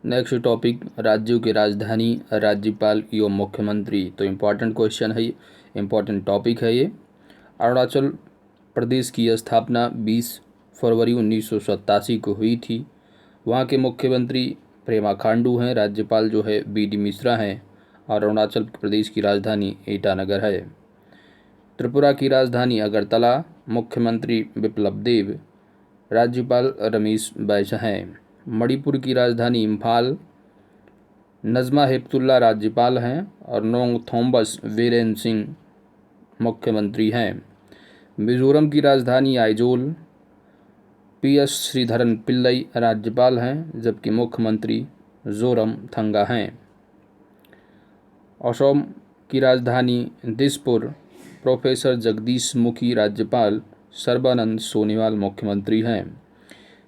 Next topic, राज्यों की राजधानी, राज्यपाल एवं मुख्यमंत्री। तो इम्पॉर्टेंट क्वेश्चन है ये, इम्पॉर्टेंट टॉपिक है ये। अरुणाचल प्रदेश की स्थापना 20 फरवरी 1987 को हुई थी। वहाँ के मुख्यमंत्री प्रेमा खांडू हैं, राज्यपाल जो है बी डी मिश्रा हैं, और अरुणाचल प्रदेश की राजधानी ईटानगर है। त्रिपुरा की राजधानी अगरतला, मुख्यमंत्री बिप्लब देब, राज्यपाल रमेश बैस हैं। मणिपुर की राजधानी इम्फाल, नजमा हेपतुल्ला राज्यपाल हैं और नोंगथोम्बस वीरेन सिंह मुख्यमंत्री हैं। मिजोरम की राजधानी आइजोल, पी एस श्रीधरन पिल्लई राज्यपाल हैं, जबकि मुख्यमंत्री जोरम थंगा हैं। असम की राजधानी दिसपुर, प्रोफेसर जगदीश मुखी राज्यपाल, सर्बानंद सोनोवाल मुख्यमंत्री हैं।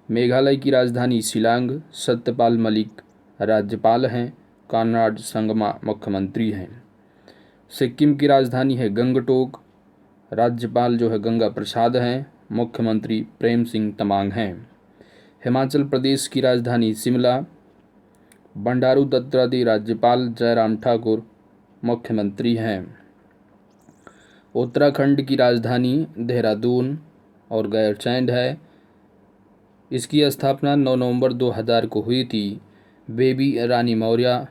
मेघालय की राजधानी शिलांग, सत्यपाल मलिक राज्यपाल हैं, कॉनराड संगमा मुख्यमंत्री हैं। सिक्किम की राजधानी है गंगटोक, राज्यपाल जो है गंगा प्रसाद हैं, मुख्यमंत्री प्रेम सिंह तमांग हैं। हिमाचल प्रदेश की राजधानी शिमला, बंडारू दत्तात्रेय राज्यपाल, जयराम ठाकुर मुख्यमंत्री हैं। उत्तराखंड की राजधानी देहरादून और गैरसैंण है। इसकी स्थापना 9 नवंबर 2000 को हुई थी। बेबी रानी मौर्य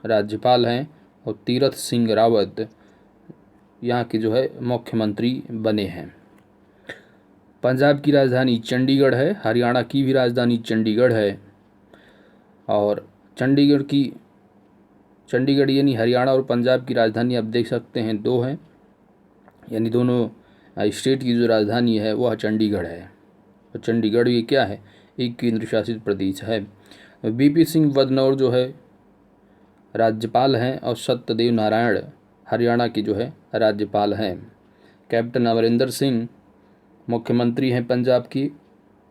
राज्यपाल हैं और तीरथ सिंह रावत यहाँ के जो है मुख्यमंत्री बने हैं। पंजाब की राजधानी चंडीगढ़ है, हरियाणा की भी राजधानी चंडीगढ़ है, और चंडीगढ़ यानी हरियाणा और पंजाब की राजधानी आप देख सकते हैं दो हैं, यानी दोनों स्टेट की जो राजधानी है वह चंडीगढ़ है। तो चंडीगढ़ ये क्या है, एक केंद्र शासित प्रदेश है। बीपी सिंह बदनौर जो है राज्यपाल हैं और सत्यदेव नारायण हरियाणा के जो है राज्यपाल हैं। कैप्टन अमरिंदर सिंह मुख्यमंत्री हैं पंजाब की,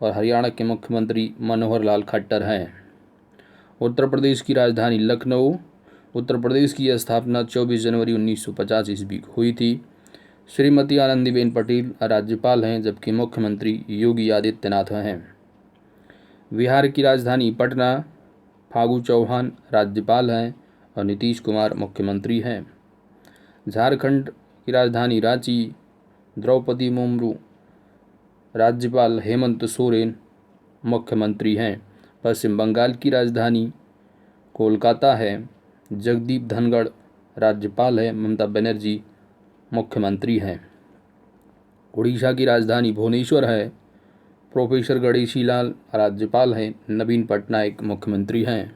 और हरियाणा के मुख्यमंत्री मनोहर लाल खट्टर हैं। उत्तर प्रदेश की राजधानी लखनऊ, उत्तर प्रदेश की स्थापना 24 जनवरी 1950 ईस्वी को हुई थी। श्रीमती आनंदीबेन पटेल राज्यपाल हैं, जबकि मुख्यमंत्री योगी आदित्यनाथ हैं। बिहार की राजधानी पटना, फागू चौहान राज्यपाल हैं और नीतीश कुमार मुख्यमंत्री हैं। झारखंड की राजधानी रांची, द्रौपदी मुर्मू राज्यपाल, हेमंत सोरेन मुख्यमंत्री हैं। पश्चिम बंगाल की राजधानी कोलकाता है, जगदीप धनखड़ राज्यपाल है, ममता बनर्जी मुख्यमंत्री हैं। उड़ीसा की राजधानी भुवनेश्वर है, प्रोफेसर गणेशी लाल राज्यपाल हैं, नवीन पटनायक मुख्यमंत्री हैं।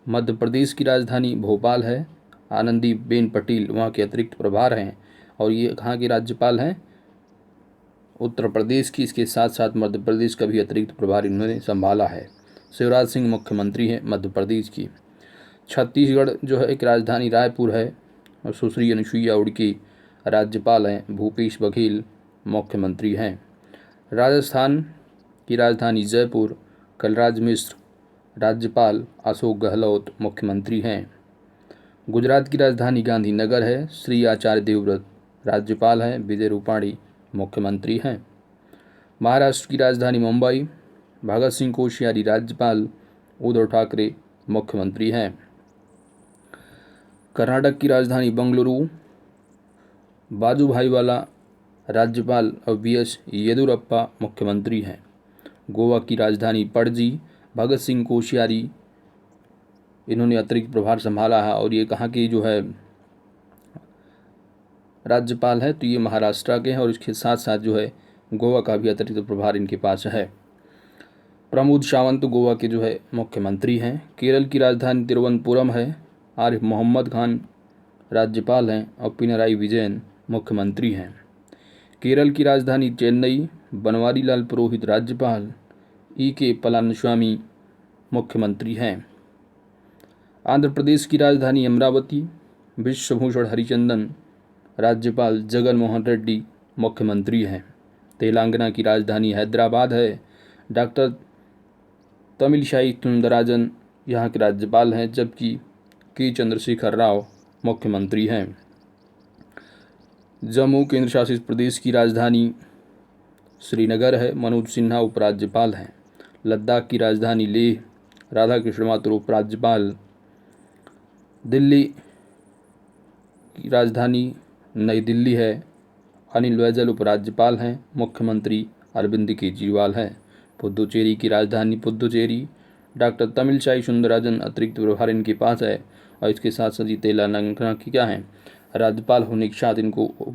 मध्य प्रदेश की राजधानी भोपाल है, आनंदीबेन पटेल वहाँ के अतिरिक्त प्रभार हैं, और ये कहाँ के राज्यपाल हैं, उत्तर प्रदेश की। इसके साथ साथ मध्य प्रदेश का भी अतिरिक्त प्रभार इन्होंने संभाला है। शिवराज सिंह मुख्यमंत्री हैं मध्य प्रदेश की। छत्तीसगढ़ जो है एक राजधानी रायपुर है, और सुश्री अनुसुईया उइके राज्यपाल हैं, भूपेश बघेल मुख्यमंत्री हैं। राजस्थान की राजधानी जयपुर, कलराज मिश्र राज्यपाल, अशोक गहलोत मुख्यमंत्री हैं। गुजरात की राजधानी गांधीनगर है, श्री आचार्य देवव्रत राज्यपाल हैं, विजय रूपाणी मुख्यमंत्री हैं। महाराष्ट्र की राजधानी मुंबई, भगत सिंह कोश्यारी राज्यपाल, उद्धव ठाकरे मुख्यमंत्री हैं। कर्नाटक की राजधानी बंगलुरु, वाजुभाई वाला राज्यपाल और वी एस येदियुरप्पा मुख्यमंत्री हैं। गोवा की राजधानी पणजी, भगत सिंह कोश्यारी इन्होंने अतिरिक्त प्रभार संभाला है, और ये कहाँ के जो है राज्यपाल है, तो ये महाराष्ट्र के हैं, और इसके साथ साथ जो है गोवा का भी अतिरिक्त प्रभार इनके पास है। प्रमोद सावंत गोवा के जो है मुख्यमंत्री हैं। केरल की राजधानी तिरुवनंतपुरम है, आरिफ मोहम्मद खान राज्यपाल हैं और पिनराई विजयन मुख्यमंत्री हैं। केरल की राजधानी चेन्नई, बनवारी लाल पुरोहित राज्यपाल, ई के पलानीस्वामी मुख्यमंत्री हैं। आंध्र प्रदेश की राजधानी अमरावती, विश्वभूषण हरिचंदन राज्यपाल, जगन मोहन रेड्डी मुख्यमंत्री हैं। तेलंगाना की राजधानी हैदराबाद है, डॉक्टर तमिलसाई सुंदरराजन यहाँ के राज्यपाल हैं, जबकि के चंद्रशेखर राव मुख्यमंत्री हैं। जम्मू केंद्र शासित प्रदेश की राजधानी श्रीनगर है, मनोज सिन्हा उपराज्यपाल हैं। लद्दाख की राजधानी लेह, राधा कृष्ण माथुर उपराज्यपाल। दिल्ली की राजधानी नई दिल्ली है। अनिल बैजल उपराज्यपाल हैं। मुख्यमंत्री अरविंद केजरीवाल हैं। पुदुचेरी की राजधानी पुदुचेरी। डॉक्टर तमिलसाई सुंदरराजन अतिरिक्त प्रभार इनके पास है। और इसके साथ साथ तेलंगाना की क्या है, राज्यपाल होने के साथ इनको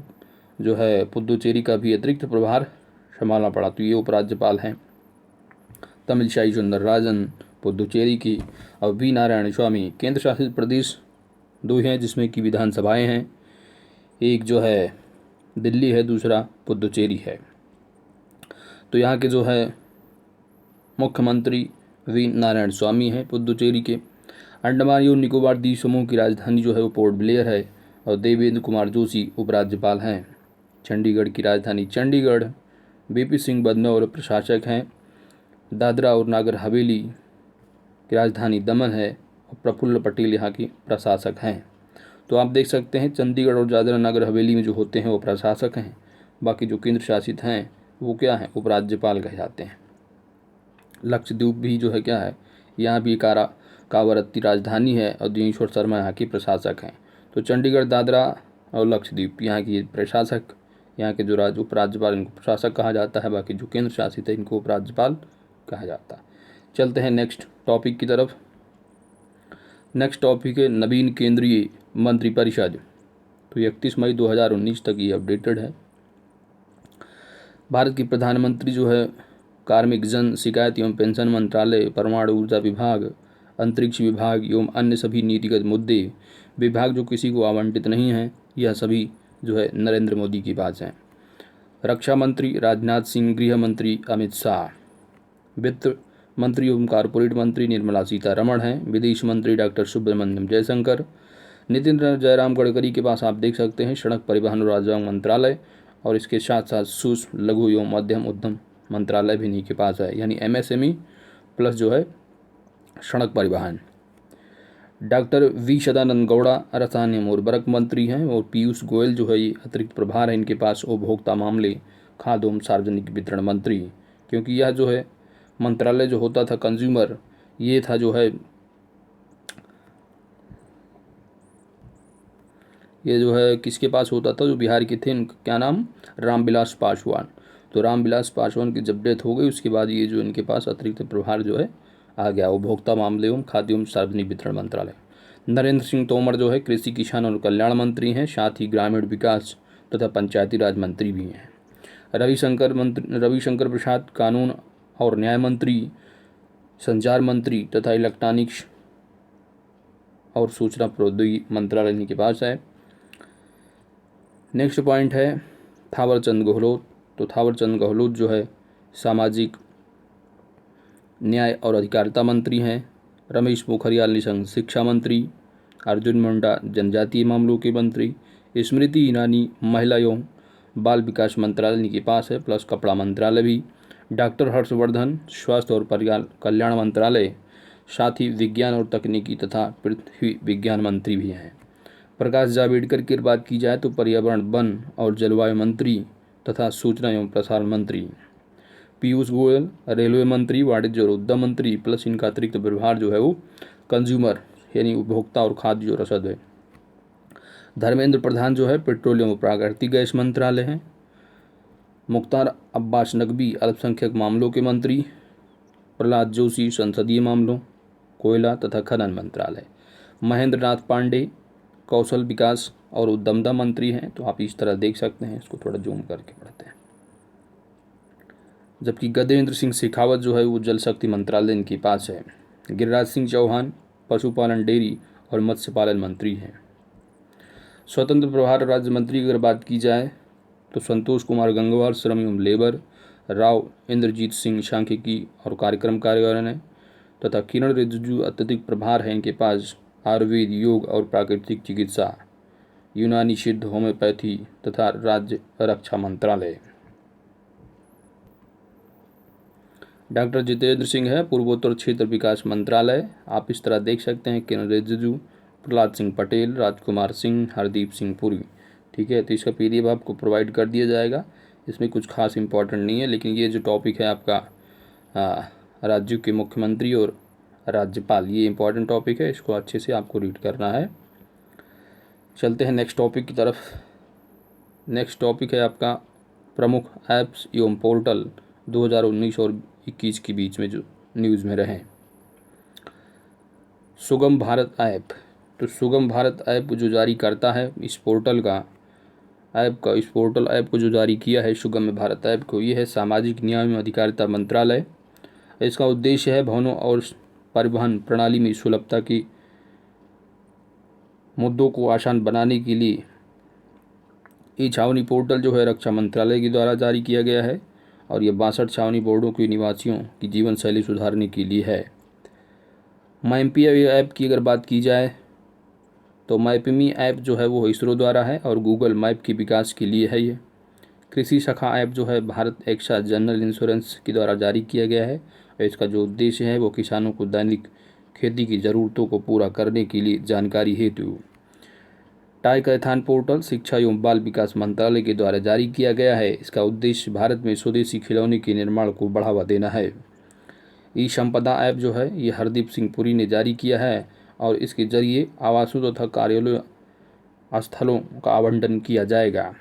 जो है पुदुचेरी का भी अतिरिक्त प्रभार संभालना पड़ा। तो ये उपराज्यपाल हैं तमिलसाई सुंदरराजन पुदुचेरी की। और वी नारायण स्वामी। केंद्र शासित प्रदेश 2 हैं जिसमें कि विधानसभाएं हैं, एक जो है दिल्ली है, दूसरा पुदुचेरी है। तो यहाँ के जो है मुख्यमंत्री वी नारायण स्वामी हैं पुदुचेरी के। अंडमान और निकोबार द्वीप समूह की राजधानी जो है वो पोर्ट ब्लेयर है। और देवेंद्र कुमार जोशी उपराज्यपाल हैं। चंडीगढ़ की राजधानी चंडीगढ़। बीपी सिंह बदनौर प्रशासक हैं। दादरा और नागर हवेली की राजधानी दमन है। और प्रफुल्ल पटेल यहाँ की प्रशासक हैं। तो आप देख सकते हैं चंडीगढ़ और दादरा नगर हवेली में जो होते हैं वो प्रशासक हैं, बाकी जो केंद्र शासित हैं वो क्या हैं, उपराज्यपाल कहे जाते हैं। लक्षद्वीप भी जो है क्या है, यहाँ भी कावरत्ती राजधानी है और दिनेश्वर शर्मा यहाँ की प्रशासक हैं। तो चंडीगढ़, दादरा और लक्षद्वीप यहाँ की प्रशासक, यहाँ के जो उपराज्यपाल इनको प्रशासक कहा जाता है, बाकी जो केंद्र शासित है इनको उपराज्यपाल कहा जाता है। चलते हैं नेक्स्ट टॉपिक की तरफ। नेक्स्ट टॉपिक है नवीन केंद्रीय मंत्रिपरिषद। तो 31 मई 2019 तक ये अपडेटेड है। भारत की प्रधानमंत्री जो है कार्मिक, जन शिकायत एवं पेंशन मंत्रालय, परमाणु ऊर्जा विभाग, अंतरिक्ष विभाग एवं अन्य सभी नीतिगत मुद्दे विभाग जो किसी को आवंटित नहीं हैं, यह सभी जो है नरेंद्र मोदी के पास हैं। रक्षा मंत्री राजनाथ सिंह, गृह मंत्री अमित शाह, वित्त मंत्री एवं कारपोरेट मंत्री निर्मला सीतारमण हैं। विदेश मंत्री डॉक्टर सुब्रमण्यम जयशंकर। नितिन जयराम गडकरी के पास आप देख सकते हैं सड़क परिवहन और राजमार्ग मंत्रालय, और इसके साथ साथ सूक्ष्म, लघु एवं मध्यम उद्यम मंत्रालय भी इन्हीं के पास है, यानी MSME प्लस जो है सड़क परिवहन। डॉक्टर वी सदानंद गौड़ा रसायन एवं उर्वरक मंत्री हैं। और पीयूष गोयल जो है ये अतिरिक्त प्रभार है इनके पास उपभोक्ता मामले, खाद्य एवं सार्वजनिक वितरण मंत्री, क्योंकि यह जो है मंत्रालय जो होता था कंज्यूमर, ये था जो है ये जो है किसके पास होता था, जो बिहार के थे, इनका क्या नाम, रामविलास पासवान। तो रामविलास पासवान की जब डेथ हो गई उसके बाद ये जो इनके पास अतिरिक्त प्रभार जो है आ गया, उपभोक्ता मामले एवं खाद्य एवं सार्वजनिक वितरण मंत्रालय। नरेंद्र सिंह तोमर जो है कृषि, किसान और कल्याण मंत्री हैं, साथ ही ग्रामीण विकास तथा पंचायती राज मंत्री भी हैं। रविशंकर प्रसाद कानून और न्याय मंत्री, संचार मंत्री तथा इलेक्ट्रॉनिक्स और सूचना प्रौद्योगिकी मंत्रालय इनके पास है। नेक्स्ट पॉइंट है थावरचंद गहलोत। तो थावरचंद गहलोत जो है सामाजिक न्याय और अधिकारिता मंत्री हैं। रमेश पोखरियाल निशंक शिक्षा मंत्री। अर्जुन मुंडा जनजातीय मामलों के मंत्री। स्मृति ईरानी महिला एवं बाल विकास मंत्रालय इनके पास है, प्लस कपड़ा मंत्रालय भी। डॉक्टर हर्षवर्धन स्वास्थ्य और परिवार कल्याण मंत्रालय, साथ ही विज्ञान और तकनीकी तथा पृथ्वी विज्ञान मंत्री भी हैं। प्रकाश जावड़ेकर की बात की जाए तो पर्यावरण, वन और जलवायु मंत्री तथा सूचना एवं प्रसारण मंत्री। पीयूष गोयल रेलवे मंत्री, वाणिज्य और उद्यम मंत्री, प्लस इनका अतिरिक्त प्रभार जो है वो कंज्यूमर यानी उपभोक्ता और खाद्य जो रसद है। धर्मेंद्र प्रधान जो है पेट्रोलियम और प्राकृतिक गैस मंत्रालय हैं। मुख्तार अब्बास नकवी अल्पसंख्यक मामलों के मंत्री। प्रहलाद जोशी संसदीय मामलों, कोयला तथा खनन मंत्रालय। महेंद्र नाथ पांडे कौशल विकास और उद्यमता मंत्री हैं। तो आप इस तरह देख सकते हैं, इसको थोड़ा जूम करके पढ़ते हैं। जबकि गजेंद्र सिंह शेखावत जो है वो जल शक्ति मंत्रालय इनके पास है। गिरिराज सिंह चौहान पशुपालन, डेयरी और मत्स्य पालन मंत्री हैं। स्वतंत्र प्रभार राज्य मंत्री की अगर बात की जाए तो संतोष कुमार गंगवार श्रम एवं लेबर, राव इंद्रजीत सिंह सांख्यिकी और कार्यक्रम कार्यान्वयन है, तथा किरण रिजिजू अत्यधिक प्रभार है इनके पास आयुर्वेद, योग और प्राकृतिक चिकित्सा, यूनानी सिद्ध, होम्योपैथी तथा राज्य रक्षा मंत्रालय। डॉक्टर जितेंद्र सिंह है पूर्वोत्तर क्षेत्र विकास मंत्रालय। आप इस तरह देख सकते हैं किरण रिजिजू, प्रहलाद सिंह पटेल, राजकुमार सिंह, हरदीप सिंह पुरी। ठीक है, तो इसका PDF आपको प्रोवाइड कर दिया जाएगा। इसमें कुछ खास इंपॉर्टेंट नहीं है, लेकिन ये जो टॉपिक है आपका राज्यों के मुख्यमंत्री और राज्यपाल। ये इंपॉर्टेंट टॉपिक है, इसको अच्छे से आपको रीड करना है। चलते हैं नेक्स्ट टॉपिक की तरफ। नेक्स्ट टॉपिक है आपका प्रमुख ऐप्स एवं पोर्टल 2019 और 21 के बीच में जो न्यूज़ में रहे। सुगम भारत ऐप। तो सुगम भारत ऐप जो जारी करता है इस पोर्टल ऐप को जो जारी किया है सुगम भारत ऐप को, ये है सामाजिक न्याय एवं अधिकारिता मंत्रालय। इसका उद्देश्य है भवनों और परिवहन प्रणाली में सुलभता की मुद्दों को आसान बनाने के लिए ई छावनी पोर्टल जो है रक्षा मंत्रालय के द्वारा जारी किया गया है और ये 62 छावनी बोर्डों के निवासियों की जीवन शैली सुधारने के लिए है। मैपी ऐप की अगर बात की जाए तो मैपमी ऐप जो है वो इसरो द्वारा है और गूगल मैप के विकास के लिए है। ये कृषि शाखा ऐप जो है भारत एक्सा जनरल इंश्योरेंस के द्वारा जारी किया गया है और इसका जो उद्देश्य है वो किसानों को दैनिक खेती की ज़रूरतों को पूरा करने के लिए जानकारी हेतु। टाइकैथॉन पोर्टल शिक्षा एवं बाल विकास मंत्रालय के द्वारा जारी किया गया है। इसका उद्देश्य भारत में स्वदेशी खिलौने के निर्माण को बढ़ावा देना है। ई संपदा ऐप जो है ये हरदीप सिंह पुरी ने जारी किया है और इसके जरिए आवासों तथा कार्यालय स्थलों का आवंटन किया जाएगा।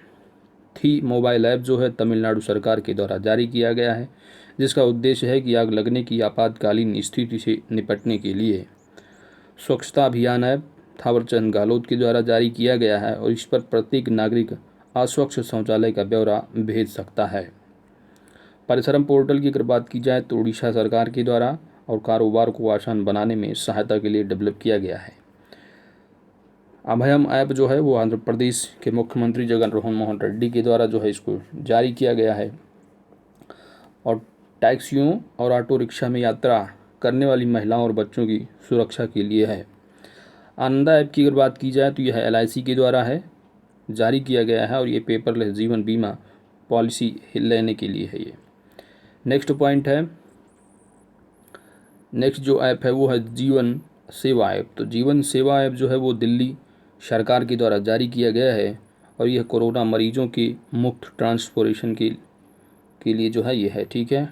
थी मोबाइल ऐप जो है तमिलनाडु सरकार के द्वारा जारी किया गया है, जिसका उद्देश्य है कि आग लगने की आपातकालीन स्थिति से निपटने के लिए। स्वच्छता अभियान ऐप थावरचंद गहलोत के द्वारा जारी किया गया है और इस पर प्रत्येक नागरिक अस्वच्छ शौचालय का ब्यौरा भेज सकता है। परिश्रम पोर्टल की अगर बात की जाए तो उड़ीसा सरकार के द्वारा और कारोबार को आसान बनाने में सहायता के लिए डेवलप किया गया है। अभयम ऐप जो है वो आंध्र प्रदेश के मुख्यमंत्री जगन मोहन रेड्डी के द्वारा जो है इसको जारी किया गया है और टैक्सियों और ऑटो रिक्शा में यात्रा करने वाली महिलाओं और बच्चों की सुरक्षा के लिए है। आनंदा ऐप की अगर बात की जाए तो यह LIC के द्वारा है जारी किया गया है और ये पेपरलेस जीवन बीमा पॉलिसी लेने के लिए है। ये नेक्स्ट पॉइंट है, नेक्स्ट जो ऐप है वो है जीवन सेवा ऐप। तो जीवन सेवा ऐप जो है वो दिल्ली सरकार के द्वारा जारी किया गया है और यह कोरोना मरीजों की मुफ्त ट्रांसपोर्टेशन के लिए जो है ये है। ठीक है।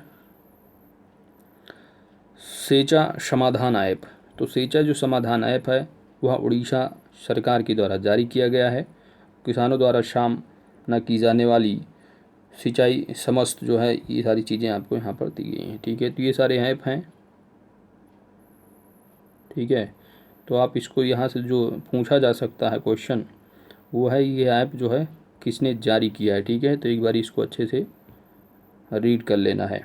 सेचा समाधान ऐप। तो सेचा जो समाधान ऐप है वह उड़ीसा सरकार के द्वारा जारी किया गया है। किसानों द्वारा सामना की जाने वाली सिंचाई समस्त जो है ये सारी चीज़ें आपको यहाँ पर दी गई हैं। ठीक है। तो ये सारे ऐप हैं। ठीक है। तो आप इसको यहाँ से जो पूछा जा सकता है क्वेश्चन वो है ये ऐप जो है किसने जारी किया है। ठीक है। तो एक बार इसको अच्छे से रीड कर लेना है।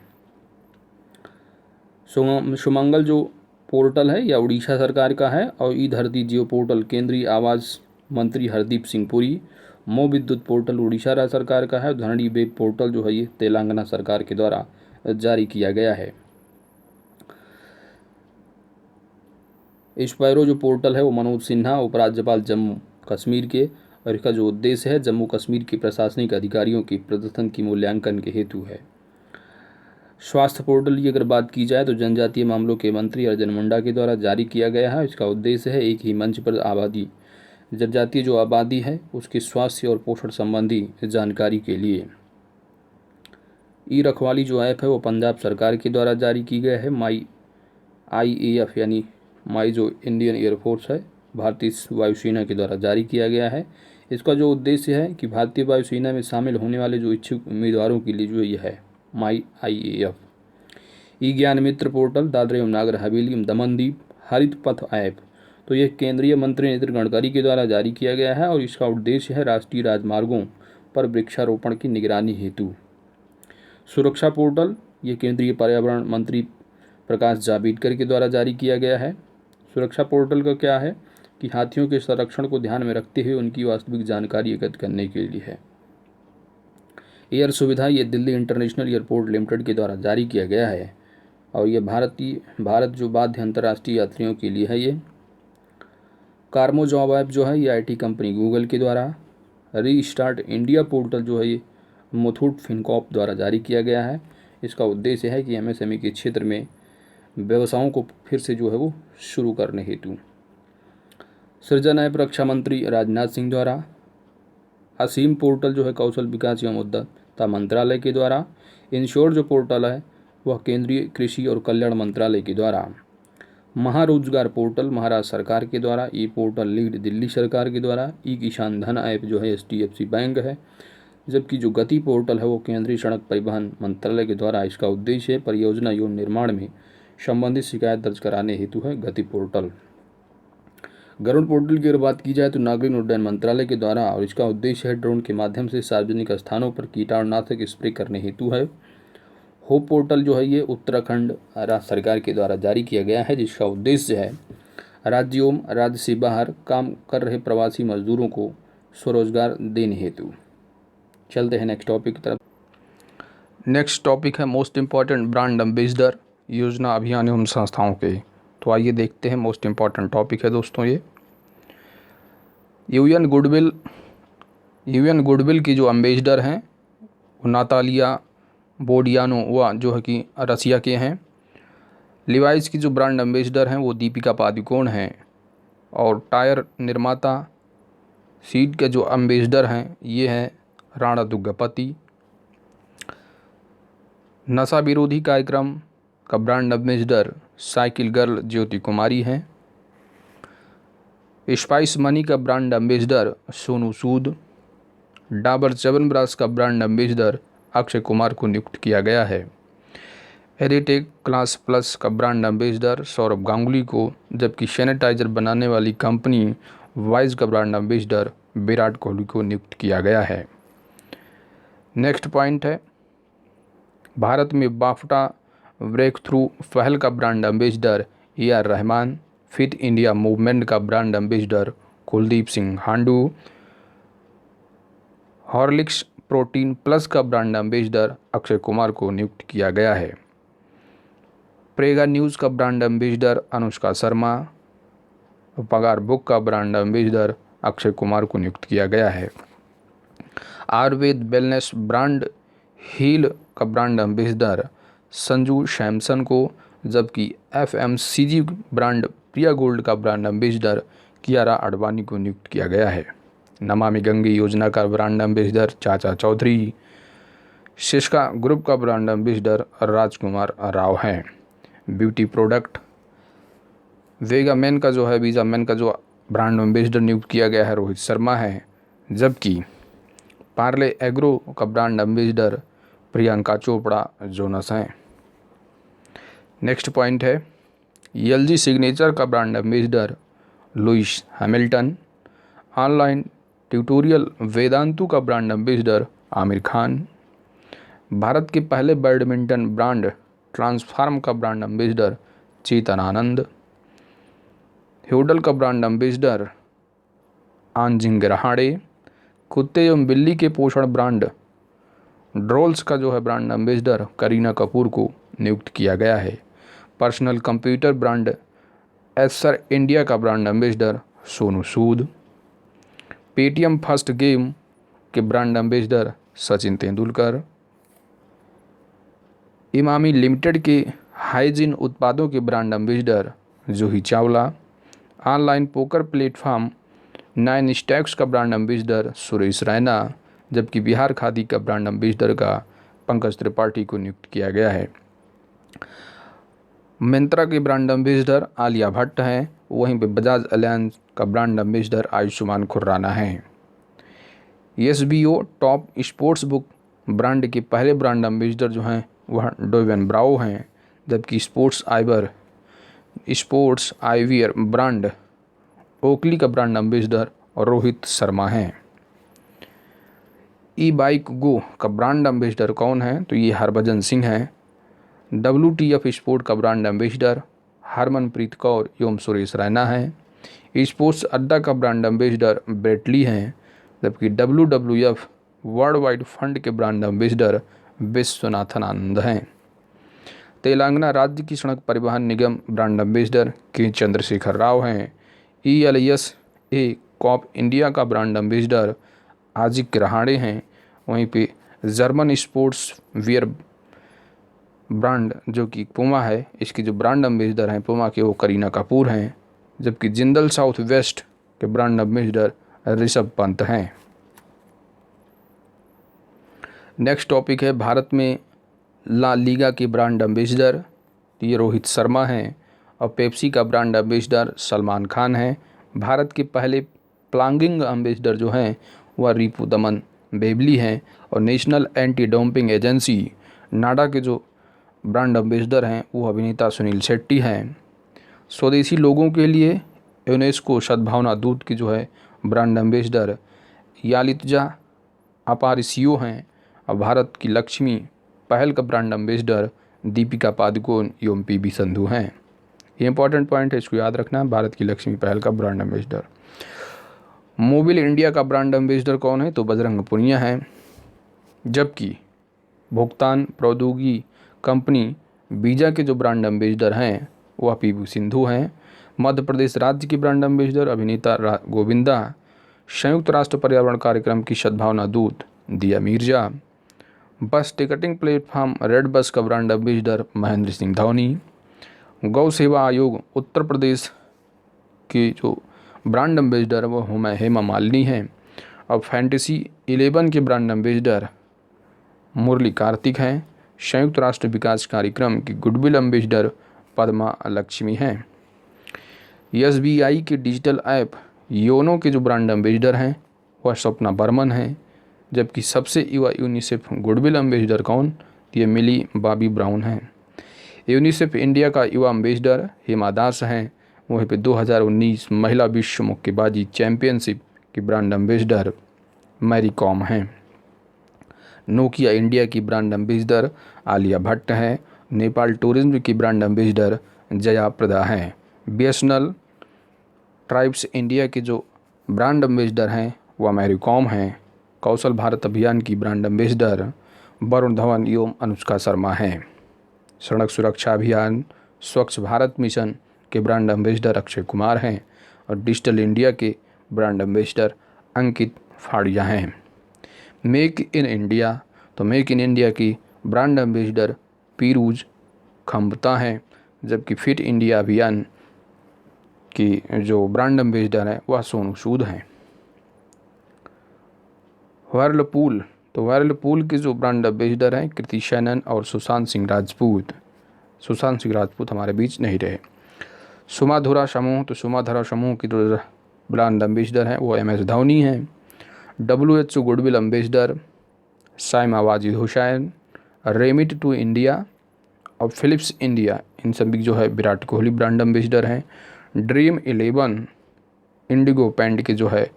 सुमंगल जो पोर्टल है या उड़ीसा सरकार का है और ई धरती जियो पोर्टल केंद्रीय आवास मंत्री हरदीप सिंह पुरी। मो विद्युत पोर्टल उड़ीसा सरकार का है। धरणी वेब पोर्टल जो है ये तेलंगाना सरकार के द्वारा जारी किया गया है। स्पैरो जो पोर्टल है वो मनोज सिन्हा उपराज्यपाल जम्मू कश्मीर के और इसका जो उद्देश्य है जम्मू कश्मीर के प्रशासनिक अधिकारियों के प्रदर्शन की मूल्यांकन के हेतु है। स्वास्थ्य पोर्टल की अगर बात की जाए तो जनजातीय मामलों के मंत्री अर्जुन मुंडा के द्वारा जारी किया गया है। इसका उद्देश्य है एक ही मंच पर आबादी जनजातीय जो आबादी है उसके स्वास्थ्य और पोषण संबंधी जानकारी के लिए। ई रखवाली जो ऐप है वो पंजाब सरकार के द्वारा जारी की गया है। माई IAF यानी माई जो इंडियन एयरफोर्स है भारतीय वायुसेना के द्वारा जारी किया गया है। इसका जो उद्देश्य है कि भारतीय वायुसेना में शामिल होने वाले जो इच्छुक उम्मीदवारों के लिए जो ये है माई IAF। ई ज्ञान मित्र पोर्टल दादरा एवं नागर हवेली एवं दमनदीप हरित पथ ऐप। तो यह केंद्रीय मंत्री नितिन गडकरी के द्वारा जारी किया गया है और इसका उद्देश्य है राष्ट्रीय राजमार्गों पर वृक्षारोपण की निगरानी हेतु। सुरक्षा पोर्टल ये केंद्रीय पर्यावरण मंत्री प्रकाश जावड़ेकर के द्वारा जारी किया गया है। सुरक्षा पोर्टल का क्या है कि हाथियों के संरक्षण को ध्यान में रखते हुए उनकी वास्तविक जानकारी एकत्र करने के लिए है। एयर सुविधा ये दिल्ली इंटरनेशनल एयरपोर्ट लिमिटेड के द्वारा जारी किया गया है और ये भारत जो बाध्य अंतर्राष्ट्रीय यात्रियों के लिए है। ये कार्मो जॉब ऐप जो है ये IT कंपनी गूगल के द्वारा। रीस्टार्ट इंडिया पोर्टल जो है ये मुथूट फिनकॉर्प द्वारा जारी किया गया है। इसका उद्देश्य है कि MSME के क्षेत्र में व्यवसायों को फिर से जो है वो शुरू करने हेतु। सृजन ऐप रक्षा मंत्री राजनाथ सिंह द्वारा। असीम पोर्टल जो है कौशल विकास एवं उद्यमिता मंत्रालय के द्वारा। इंश्योर जो पोर्टल है वह केंद्रीय कृषि और कल्याण मंत्रालय के द्वारा। महारोजगार पोर्टल महाराष्ट्र सरकार के द्वारा, ई पोर्टल लीड दिल्ली सरकार के द्वारा, ई किसान धन ऐप जो है HDFC बैंक है, जबकि जो गति पोर्टल है वो केंद्रीय सड़क परिवहन मंत्रालय के द्वारा। इसका उद्देश्य है परियोजना एवं निर्माण में संबंधित शिकायत दर्ज कराने हेतु है गति पोर्टल। गरुड़ पोर्टल की अगर बात की जाए तो नागरिक उड्डयन मंत्रालय के द्वारा, और इसका उद्देश्य है ड्रोन के माध्यम से सार्वजनिक स्थानों पर कीटाणुनाशक स्प्रे करने हेतु है। होप पोर्टल जो है ये उत्तराखंड राज्य सरकार के द्वारा जारी किया गया है, जिसका उद्देश्य है राज्यों राज्य से बाहर काम कर रहे प्रवासी मजदूरों को स्वरोजगार देने हेतु। चलते हैं नेक्स्ट टॉपिक की तरफ। नेक्स्ट टॉपिक है मोस्ट इम्पॉर्टेंट ब्रांड एम्बेसडर योजना अभियान एवं संस्थाओं के। तो आइए देखते हैं, मोस्ट इम्पॉर्टेंट टॉपिक है दोस्तों ये। यूएन गुडविल की जो एम्बेसडर हैं वो नातालिया बोडियानोवा जो है कि रसिया के हैं। लिवाइस की जो ब्रांड एम्बेसडर हैं वो दीपिका पादुकोण हैं। और टायर निर्माता सीड के जो एम्बेसडर हैं ये हैं राणा दुग्गपति। नशा विरोधी कार्यक्रम का ब्रांड एम्बेसडर साइकिल गर्ल ज्योति कुमारी हैं। स्पाइस मनी का ब्रांड एम्बेसडर सोनू सूद। डाबर च्यवनप्राश का ब्रांड एम्बेसडर अक्षय कुमार को नियुक्त किया गया है। एडिटेक क्लास प्लस का ब्रांड एम्बेसडर सौरभ गांगुली को, जबकि सैनिटाइजर बनाने वाली कंपनी वाइज का ब्रांड एम्बेसडर विराट कोहली को नियुक्त किया गया है। नेक्स्ट पॉइंट है भारत में बाफ्टा ब्रेक थ्रू पहल का brand ambassador AR Rahman. Fit India movement का brand ambassador Kuldeep Singh हांडू। Horlicks protein plus का ब्रांड एम्बेसडर अक्षय कुमार को नियुक्त किया गया है। प्रेगा न्यूज़ का ब्रांड एम्बेसडर अनुष्का शर्मा। पगार बुक का ब्रांड एम्बेसडर अक्षय कुमार को नियुक्त किया गया है। आयुर्वेद वेलनेस ब्रांड हील का ब्रांड एम्बेसडर संजू सैमसन को, जबकि FMCG ब्रांड प्रिया गोल्ड का ब्रांड एम्बेसडर कियारा आडवाणी को नियुक्त किया गया है। नमामि गंगे योजना का ब्रांड एम्बेसडर चाचा चौधरी। सिस्का ग्रुप का ब्रांड एम्बेसडर राजकुमार राव हैं। ब्यूटी प्रोडक्ट वीजा मैन का जो ब्रांड एम्बेसडर नियुक्त किया गया है रोहित शर्मा है, जबकि पार्ले एग्रो का brand ambassador Priyanka Chopra Jonas हैं। नेक्स्ट पॉइंट है LG सिग्नेचर का brand ambassador Lewis Hamilton. Online tutorial Vedantu का ब्रांड एम्बेसडर आमिर खान। भारत के पहले बैडमिंटन ब्रांड ट्रांसफार्म का ब्रांड एम्बेसडर चेतन आनंद। ह्यूडल का ब्रांड एम्बेसडर आंजिंग रहाड़े। कुत्ते एवं बिल्ली के पोषण ब्रांड ड्रोल्स का जो है ब्रांड एम्बेसडर करीना कपूर को नियुक्त किया गया है। Personal computer brand Acer India का brand ambassador Sonu Sood. Paytm first game के brand ambassador Sachin Tendulkar. Emami limited के हाइजीन उत्पादों के brand ambassador Juhi Chawla. Online poker platform 9 stacks का ब्रांड एम्बेसडर सुरेश रैना, जबकि बिहार खादी का ब्रांड एम्बेसडर का पंकज त्रिपाठी को नियुक्त किया गया है। मिंत्रा के ब्रांड एम्बेसडर आलिया भट्ट हैं, वहीं पे बजाज अलायंस का ब्रांड एम्बेसडर आयुष्मान खुर्राना हैं। SBO top sports book brand के पहले ब्रांड एम्बेसडर जो हैं वह डोवेन ब्राउ हैं, जबकि स्पोर्ट्स आईवियर ब्रांड ओकली का ब्रांड एम्बेसडर रोहित शर्मा हैं। ई-बाइक गो का ब्रांड एम्बेसडर कौन है, तो ये हरभजन सिंह हैं। WTF स्पोर्ट का ब्रांड एम्बेसडर हरमनप्रीत कौर एवं सुरेश रैना हैं। स्पोर्ट्स अड्डा का ब्रांड एम्बेसडर ब्रेटली हैं, जबकि WWF वर्ल्ड वाइड फंड के ब्रांड एम्बेसडर विश्वनाथन आनंद हैं। तेलंगाना राज्य की सड़क परिवहन निगम ब्रांड एम्बेसडर के चंद्रशेखर राव हैं। ELSA कॉप इंडिया का ब्रांड एम्बेसडर आजिक रहाड़े हैं। वहीं पे जर्मन स्पोर्ट्स वियर ब्रांड जो कि पुमा है, इसकी जो ब्रांड एम्बेसडर हैं पुमा के वो करीना कपूर हैं, जबकि जिंदल साउथ वेस्ट के ब्रांड एम्बेसडर ऋषभ पंत हैं। नेक्स्ट टॉपिक है भारत में ला लीगा के ब्रांड एम्बेसडर, ये रोहित शर्मा हैं। और पेप्सी का ब्रांड एम्बेसडर सलमान खान हैं। भारत के पहले प्लांगिंग एम्बेसडर जो हैं वह रिपु दमन बेवली हैं। और नेशनल एंटी डोपिंग एजेंसी नाडा के जो ब्रांड एम्बेसडर हैं वो अभिनेता सुनील शेट्टी हैं। स्वदेशी लोगों के लिए यूनेस्को सद्भावना दूत की जो है ब्रांड एम्बेसडर यालितजा अपारिसियो हैं। और भारत की लक्ष्मी पहल का ब्रांड एम्बेसडर दीपिका पादुकोण एवं पीवी संधू हैं। ये इंपॉर्टेंट पॉइंट है, इसको याद रखना। भारत की लक्ष्मी पहल का ब्रांड एम्बेसडर। मोबिल इंडिया का ब्रांड एम्बेसडर कौन है? तो बजरंग पुनिया है। जबकि भुगतान प्रौद्योगिकी कंपनी वीजा के जो ब्रांड एम्बेसडर हैं वह पीवी सिंधु हैं। मध्य प्रदेश राज्य की ब्रांड एम्बेसडर अभिनेता गोविंदा। संयुक्त राष्ट्र पर्यावरण कार्यक्रम की सद्भावना दूत दिया मिर्जा। बस टिकटिंग प्लेटफॉर्म रेड बस का ब्रांड एम्बेसडर महेंद्र सिंह धोनी। गौ सेवा आयोग उत्तर प्रदेश की जो ब्रांड एम्बेसडर वो हेमा मालिनी हैं। और फैंटेसी 11 के ब्रांड एम्बेसडर मुरली कार्तिक हैं। संयुक्त राष्ट्र विकास कार्यक्रम की गुडविल एम्बेसडर पद्मा लक्ष्मी हैं। SBI के डिजिटल ऐप योनो के जो ब्रांड एम्बेसडर हैं वह स्वप्ना बर्मन हैं। जबकि सबसे युवा यूनिसेफ गुडविल एम्बेसडर कौन? ये मिली बॉबी ब्राउन हैं। यूनिसेफ इंडिया का युवा एम्बेसडर हिमा दास हैं। वहीं पे 2019 महिला विश्व मुक्केबाजी चैंपियनशिप की ब्रांड एम्बेसडर मैरी कॉम हैं। नोकिया इंडिया की ब्रांड एम्बेसडर आलिया भट्ट हैं। नेपाल टूरिज्म की ब्रांड एम्बेसडर जया प्रदा हैं। BSNL ट्राइब्स इंडिया के जो ब्रांड एम्बेसडर हैं वह मैरी कॉम हैं। कौशल भारत अभियान की ब्रांड एम्बेसडर वरुण धवन एवं अनुष्का शर्मा हैं। सड़क सुरक्षा अभियान स्वच्छ भारत मिशन के ब्रांड एम्बेसडर अक्षय कुमार हैं। और डिजिटल इंडिया के ब्रांड एम्बेसडर अंकित फाड़िया हैं। मेक इन इंडिया, तो मेक इन इंडिया की ब्रांड एम्बेसडर पीरूज खम्बता हैं। जबकि फिट इंडिया अभियान की जो ब्रांड एम्बेसडर हैं वह सोनू सूद हैं। व्हर्लपूल, तो व्हर्लपूल के जो ब्रांड एम्बेसडर हैं कृति सैनन और सुशांत सिंह राजपूत। सुशांत सिंह राजपूत हमारे बीच नहीं रहे। सुमाधुरा समूह, तो सुमाधुरा समूह की जो ब्रांड एम्बेसडर हैं वो MS धोनी हैं। WHO goodwill ambassador Saima Wazed Hossain. Remit to India और फिलिप्स इंडिया, इन सभी जो है विराट कोहली ब्रांड एम्बेसडर हैं। ड्रीम 11 इंडिगो पेंट के जो है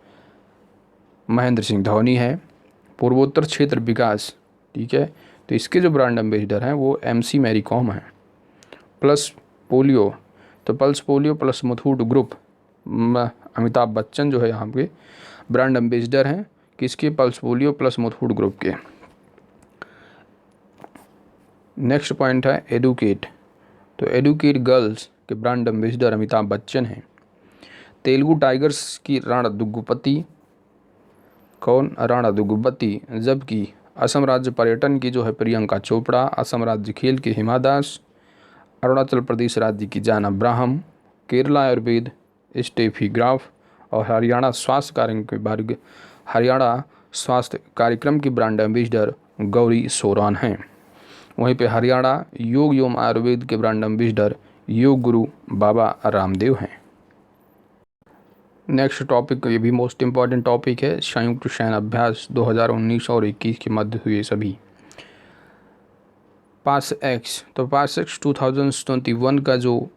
महेंद्र सिंह धोनी है। पूर्वोत्तर क्षेत्र विकास, ठीक है, तो इसके जो ब्रांड एम्बेसडर हैं वो MC मैरी कॉम हैं। पल्स पोलियो, तो pulse polio plus Muthoot group Amitabh Bachchan जो है यहाँ पे ब्रांड एम्बेसडर हैं। किसके? Pulse polio plus Muthoot group के। नेक्स्ट पॉइंट है एडुकेट, तो एडुकेट गर्ल्स के ब्रांड एम्बेसडर अमिताभ बच्चन हैं। तेलुगु टाइगर्स की राणा दुग्गुपति कौन? राणा दुग्गुपति। जबकि असम राज्य पर्यटन की जो है प्रियंका चोपड़ा। असम राज्य खेल की हिमा दास। अरुणाचल प्रदेश राज्य की जान Abraham. Kerala Ayurveda Steffi Graf. और हरियाणा स्वास्थ्य कार्यक्रम की ब्रांड एम्बेसडर गौरी सोरान हैं। वहीं पे हरियाणा योग एवं आयुर्वेद के ब्रांड एम्बेसडर योग गुरु बाबा रामदेव हैं। नेक्स्ट टॉपिक, ये भी मोस्ट इम्पॉर्टेंट टॉपिक है, संयुक्त सैन्य अभ्यास 2019 और 21 के मध्य हुए सभी। PASX, तो PASX 2021 का जो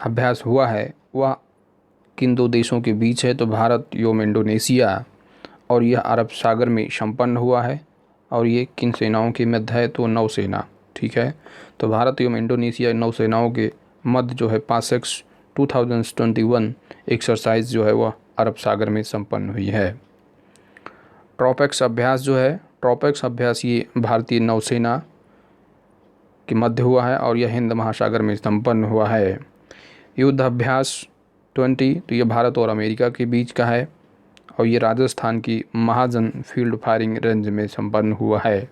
अभ्यास हुआ है वह किन दो देशों के बीच है? तो भारत एवं इंडोनेशिया। और यह अरब सागर में संपन्न हुआ है। और ये किन सेनाओं के मध्य है? तो नौसेना, ठीक है। तो भारत एवं इंडोनेशिया नौसेनाओं के मध्य जो है PASX 2021 एक्सरसाइज जो है वह अरब सागर में संपन्न हुई है। ट्रोपेक्स अभ्यास जो है, ट्रोपेक्स अभ्यास ये भारतीय नौसेना के मध्य हुआ है और यह हिंद महासागर में संपन्न हुआ है। युद्ध अभ्यास 20, तो ये भारत और अमेरिका के बीच का है और ये राजस्थान की महाजन फील्ड फायरिंग रेंज में संपन्न हुआ है।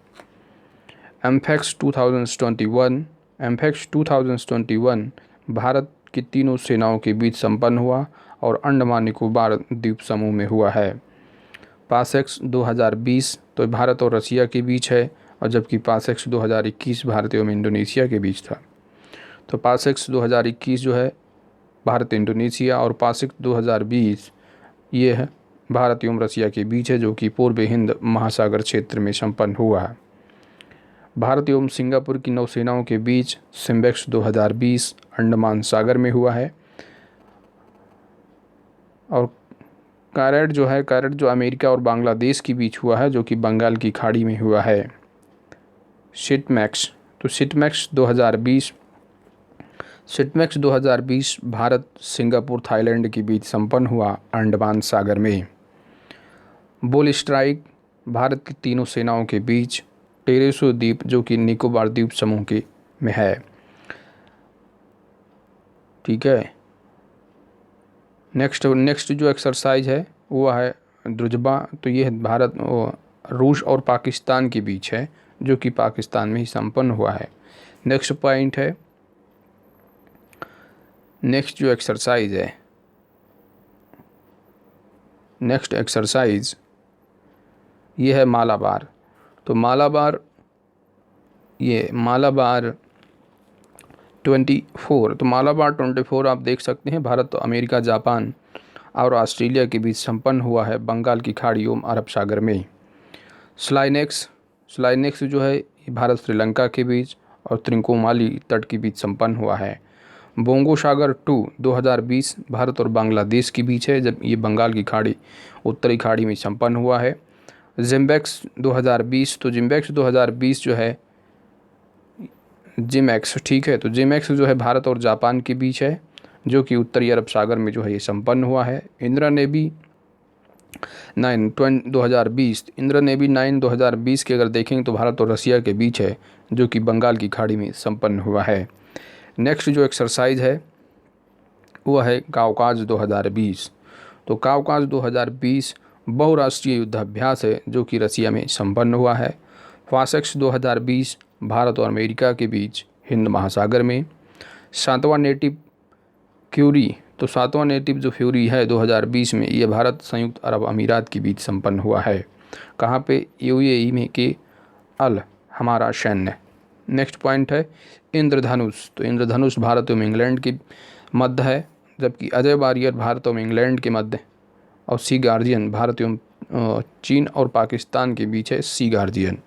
एम्फेक्स 2021 भारत की तीनों सेनाओं के बीच संपन्न हुआ और अंडमान निकोबार द्वीप समूह में हुआ है। PASX 2020 तो भारत और रसिया के बीच है और जबकि PASX 2021 भारत एवं इंडोनेशिया के बीच था। तो पासेक्स 2021 जो है भारत इंडोनेशिया, और पासेक्स 2020 ये है भारत एवं रसिया के बीच है, जो कि पूर्व हिंद महासागर क्षेत्र में संपन्न हुआ है। भारत एवं सिंगापुर की नौसेनाओं के बीच सिम्बेक्स 2020 अंडमान सागर में हुआ है। और कैरेट जो अमेरिका और बांग्लादेश के बीच हुआ है, जो कि बंगाल की खाड़ी में हुआ है। सिटमैक्स 2020 भारत सिंगापुर थाईलैंड के बीच संपन्न हुआ अंडमान सागर में। बुल स्ट्राइक भारत की तीनों सेनाओं के बीच टेरेसो द्वीप, जो कि निकोबार द्वीप समूह के में है। ठीक है, नेक्स्ट जो एक्सरसाइज है वो है ड्रुजबा। तो ये भारत रूस और पाकिस्तान के बीच है, जो कि पाकिस्तान में ही संपन्न हुआ है। नेक्स्ट पॉइंट है, नेक्स्ट एक्सरसाइज ये है मालाबार। तो मालाबार 24, तो मालाबार 24 आप देख सकते हैं भारत, अमेरिका, जापान और ऑस्ट्रेलिया के बीच संपन्न हुआ है बंगाल की खाड़ी एवं अरब सागर में। स्लाइनेक्स जो है ये भारत श्रीलंका के बीच और त्रिकोमाली तट के बीच संपन्न हुआ है। बोंगो सागर 2 2020 भारत और बांग्लादेश के बीच है, जब ये बंगाल की खाड़ी उत्तरी खाड़ी में संपन्न हुआ है। जिम्बेक्स 2020, तो जिम्बेक्स 2020 जो है जिमैक्स, ठीक है, तो जिमैक्स जो है भारत और जापान के बीच है, जो कि उत्तरी अरब सागर में जो है ये संपन्न हुआ है। इंदिरा नेवी 9 2020 के अगर देखेंगे तो भारत और रसिया के बीच है, जो कि बंगाल की खाड़ी में संपन्न हुआ है। नेक्स्ट जो एक्सरसाइज है वो है काउकाज 2020। तो काउकाज 2020 बहुराष्ट्रीय युद्धाभ्यास है, जो कि रसिया में संपन्न हुआ है। फासेक्स 2020 भारत और अमेरिका के बीच हिंद महासागर में। सातवां नेटिव जो फ्यूरी है 2020 में, ये भारत संयुक्त अरब अमीरात के बीच संपन्न हुआ है। कहाँ पे? यूएई में के अल हमारा सैन्य। नेक्स्ट पॉइंट है इंद्रधनुष। तो इंद्रधनुष भारत एवं इंग्लैंड के मध्य है, जबकि अजय वारियर भारत एवं इंग्लैंड के मध्य, और सी गार्जियन भारत एवं चीन और पाकिस्तान के बीच है सी गार्जियन।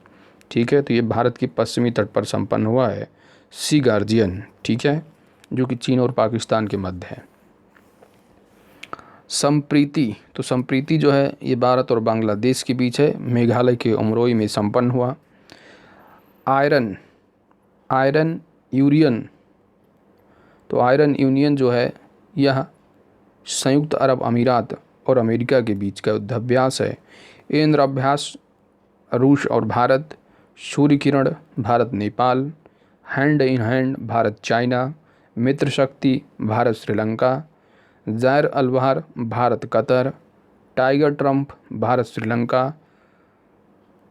ठीक है, तो ये भारत के पश्चिमी तट पर संपन्न हुआ है सी गार्जियन, ठीक है, जो कि चीन और पाकिस्तान के मध्य है। संप्रीति, तो संप्रीति जो है ये भारत और बांग्लादेश के बीच है, मेघालय के उमरोई में संपन्न हुआ। आयरन यूनियन, तो आयरन यूनियन जो है यह संयुक्त अरब अमीरात और अमेरिका के बीच का युद्धाभ्यास है। इंद्राभ्यास रूस और भारत। Surya Kiran Bharat Nepal. Hand in hand Bharat China. Mitra Shakti Bharat Sri Lanka. ज़ैर अलवार Bharat Qatar. Tiger triumph Bharat Sri Lanka.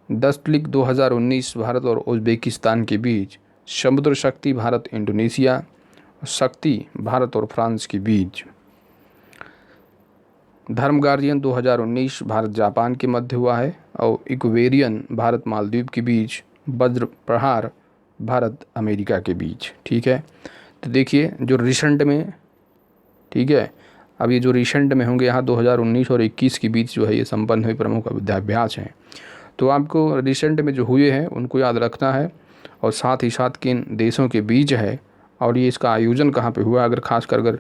10 क्लिक 2019 भारत और उज़्बेकिस्तान के बीच। समुद्र शक्ति भारत इंडोनेशिया। शक्ति भारत और फ्रांस के बीच। धर्म गार्जियन 2019 भारत जापान के मध्य हुआ है, और इक्वेरियन भारत मालदीव के बीच। वज्र प्रहार भारत अमेरिका के बीच। ठीक है, तो देखिए जो रिसेंट में, ठीक है, अब ये जो रिसेंट में होंगे यहाँ 2019 और 21 के बीच जो है ये संपन्न हुए प्रमुख युद्धाभ्यास हैं। तो आपको रिसेंट में जो हुए हैं उनको याद रखना है, और साथ ही साथ किन देशों के बीच है और ये इसका आयोजन कहाँ पे हुआ। अगर खासकर अगर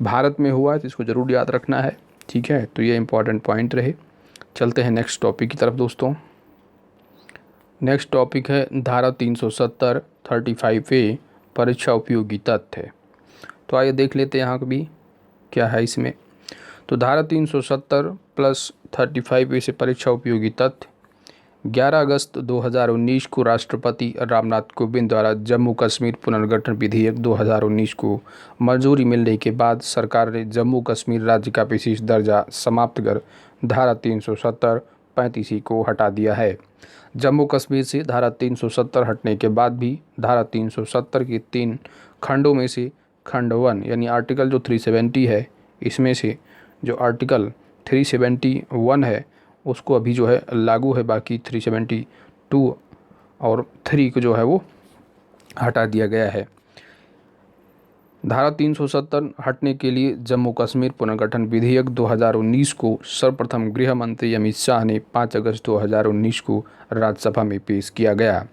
भारत में हुआ है तो इसको ज़रूर याद रखना है। ठीक है, तो ये इंपॉर्टेंट पॉइंट रहे। चलते हैं नेक्स्ट टॉपिक की तरफ दोस्तों। नेक्स्ट टॉपिक है धारा 370 35A परीक्षा उपयोगी तथ्य। तो आइए देख लेते हैं यहाँ भी क्या है इसमें। तो धारा 370 प्लस 35A से परीक्षा उपयोगी तथ्य। 11 अगस्त 2019 को राष्ट्रपति रामनाथ कोविंद द्वारा जम्मू कश्मीर पुनर्गठन विधेयक 2019 को मंजूरी मिलने के बाद सरकार ने जम्मू कश्मीर राज्य का विशेष दर्जा समाप्त कर धारा 370 35E को हटा दिया है। जम्मू कश्मीर से धारा 370 हटने के बाद भी धारा 370 के 3 खंडों में से खंड 1 यानी आर्टिकल जो 370 है, इसमें से जो आर्टिकल 371 है उसको अभी जो है लागू है, बाकी 372 और 3 को जो है वो हटा दिया गया है। धारा 370 हटने के लिए जम्मू कश्मीर पुनर्गठन विधेयक 2019 को सर्वप्रथम गृह मंत्री अमित शाह ने 5 अगस्त 2019 को राज्यसभा में पेश किया गया,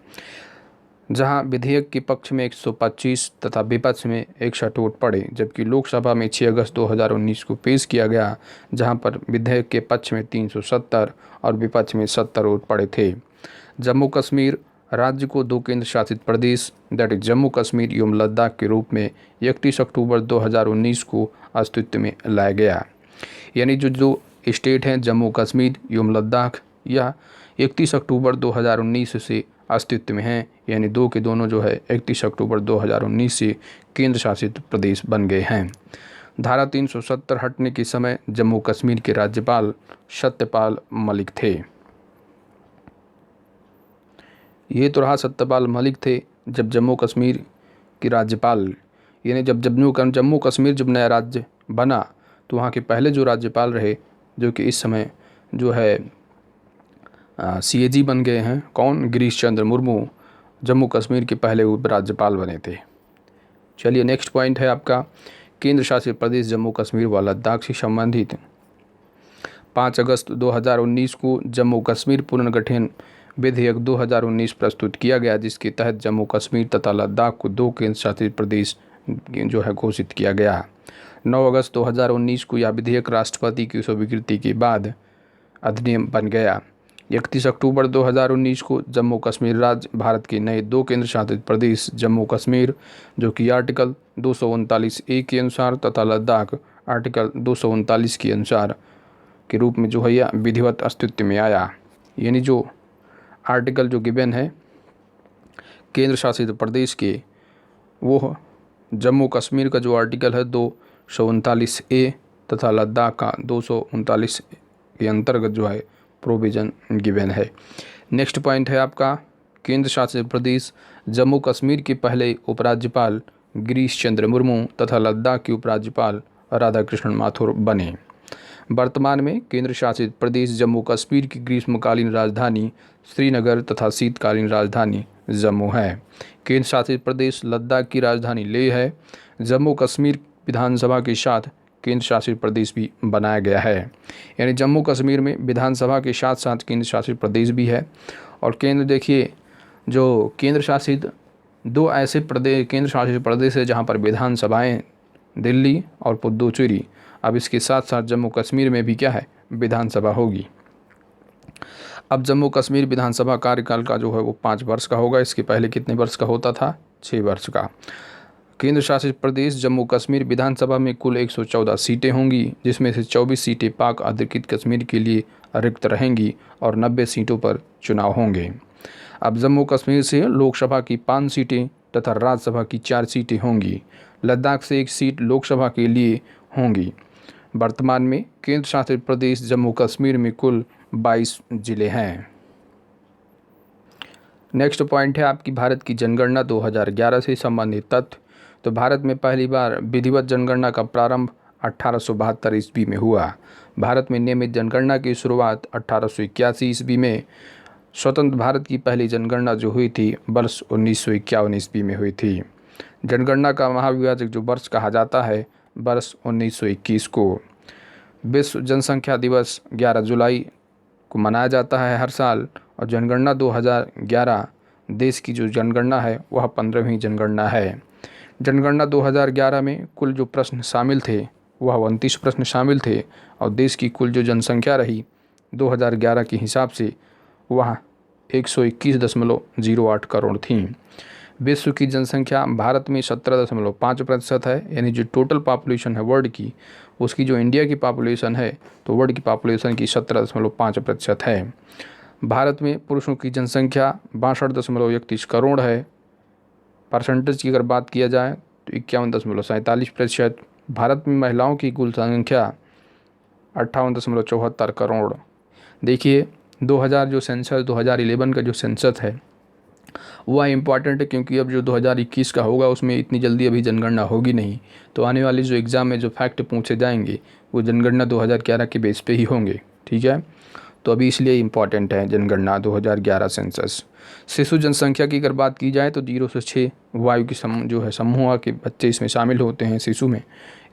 जहां विधेयक के पक्ष में 125 तथा विपक्ष में 61 वोट पड़े, जबकि लोकसभा में 6 अगस्त 2019 को पेश किया गया, जहां पर विधेयक के पक्ष में 370 और विपक्ष में 70 वोट पड़े थे। जम्मू कश्मीर राज्य को 2 केंद्र शासित प्रदेश दैट इज जम्मू कश्मीर एवं लद्दाख के रूप में 31 अक्टूबर 2019 को अस्तित्व में लाया गया। यानी जो स्टेट हैं जम्मू कश्मीर एवं लद्दाख, यह 31 अक्टूबर 2019 से अस्तित्व में हैं, यानी दो के दोनों जो है 31 अक्टूबर 2019 से केंद्र शासित प्रदेश बन गए हैं। धारा 370 हटने के समय जम्मू कश्मीर के राज्यपाल सत्यपाल मलिक थे। ये तो रहा सत्यपाल मलिक थे जब जम्मू कश्मीर के राज्यपाल, यानी जब जम्मू कश्मीर जब नया राज्य बना तो वहाँ के पहले जो राज्यपाल रहे, जो कि इस समय जो है CAG बन गए हैं, कौन? गिरीश चंद्र मुर्मू जम्मू कश्मीर के पहले उपराज्यपाल बने थे। चलिए नेक्स्ट पॉइंट है आपका केंद्र शासित प्रदेश जम्मू कश्मीर व लद्दाख से संबंधित 5 अगस्त 2019 को जम्मू कश्मीर पुनर्गठन विधेयक 2019 प्रस्तुत किया गया, जिसके तहत जम्मू कश्मीर तथा लद्दाख को 2 केंद्र शासित प्रदेश जो है घोषित किया गया। 9 अगस्त 2019 को यह विधेयक राष्ट्रपति की स्वीकृति के बाद अधिनियम बन गया। 31 अक्टूबर 2019 को जम्मू कश्मीर राज्य भारत के नए 2 केंद्र शासित प्रदेश जम्मू कश्मीर, जो कि आर्टिकल 239A के अनुसार, तथा लद्दाख आर्टिकल 239 के अनुसार के रूप में जो है यह विधिवत अस्तित्व में आया। यानी जो आर्टिकल जो गिवन है केंद्र शासित प्रदेश के, वो जम्मू कश्मीर का जो आर्टिकल है 239A तथा लद्दाख का 239 के अंतर्गत जो है प्रोविज़न गिवन है। नेक्स्ट पॉइंट है आपका केंद्र शासित प्रदेश जम्मू कश्मीर के पहले उपराज्यपाल गिरीश चंद्र मुर्मू तथा लद्दाख के उपराज्यपाल राधाकृष्णन माथुर बने। वर्तमान में केंद्र शासित प्रदेश जम्मू कश्मीर की ग्रीष्मकालीन राजधानी श्रीनगर तथा शीतकालीन राजधानी जम्मू है। केंद्र शासित प्रदेश लद्दाख की राजधानी लेह है। जम्मू कश्मीर विधानसभा के साथ केंद्र शासित प्रदेश भी बनाया गया है। यानी जम्मू कश्मीर में विधानसभा के साथ साथ केंद्र शासित प्रदेश भी है। और केंद्र देखिए, जो केंद्र शासित 2 ऐसे केंद्र शासित प्रदेश है जहां पर विधानसभाएं दिल्ली और पुदुचेरी, अब इसके साथ साथ जम्मू कश्मीर में भी क्या है, विधानसभा होगी। अब जम्मू कश्मीर विधानसभा कार्यकाल का जो है वो 5 वर्ष का होगा। इसके पहले कितने वर्ष का होता था? 6 वर्ष का। केंद्र शासित प्रदेश जम्मू कश्मीर विधानसभा में कुल 114 सीटें होंगी, जिसमें से 24 सीटें पाक अधिकृत कश्मीर के लिए रिक्त रहेंगी और 90 सीटों पर चुनाव होंगे। अब जम्मू कश्मीर से लोकसभा की 5 सीटें तथा राज्यसभा की 4 सीटें होंगी। लद्दाख से 1 सीट लोकसभा के लिए होंगी। वर्तमान में केंद्र शासित प्रदेश जम्मू कश्मीर में कुल 22 जिले हैं। नेक्स्ट पॉइंट है आपकी भारत की जनगणना 2011 से संबंधित तथ्य। तो भारत में पहली बार विधिवत जनगणना का प्रारंभ 1872 ईस्वी में हुआ। भारत में नियमित जनगणना की शुरुआत 1881 ईस्वी में। स्वतंत्र भारत की पहली जनगणना जो हुई थी वर्ष 1951 ईस्वी में हुई थी। जनगणना का महाविभाजक जो वर्ष कहा जाता है वर्ष 1921 को। विश्व जनसंख्या दिवस 11 जुलाई को मनाया जाता है हर साल। और जनगणना 2011 देश की जो जनगणना है वह 15वीं जनगणना है। जनगणना 2011 में कुल जो प्रश्न शामिल थे वह 29 प्रश्न शामिल थे और देश की कुल जो जनसंख्या रही 2011 के हिसाब से वह 121.08 करोड़ थी। विश्व की जनसंख्या भारत में 17.5% है, यानी जो टोटल पॉपुलेशन है वर्ल्ड की, उसकी जो इंडिया की पॉपुलेशन है तो वर्ल्ड की पॉपुलेशन की 17.5% है। भारत में पुरुषों की जनसंख्या 62.31 करोड़ है। परसेंटेज की अगर बात किया जाए तो 51.47%। भारत में महिलाओं की कुल संख्या 58.74 करोड़। देखिए 2000 जो सेंसस 2011 का जो सेंसस है वह इम्पॉर्टेंट है, क्योंकि अब जो 2021 का होगा उसमें इतनी जल्दी अभी जनगणना होगी नहीं। तो आने वाली जो एग्ज़ाम में जो फैक्ट पूछे जाएंगे वो जनगणना 2011 के बेस पे ही होंगे। ठीक है, तो अभी इसलिए इम्पॉर्टेंट है जनगणना 2011 सेंसस। शिशु जनसंख्या की अगर बात की जाए तो 0 से 6 वायु की जो है समूह के बच्चे इसमें शामिल होते हैं शिशु में,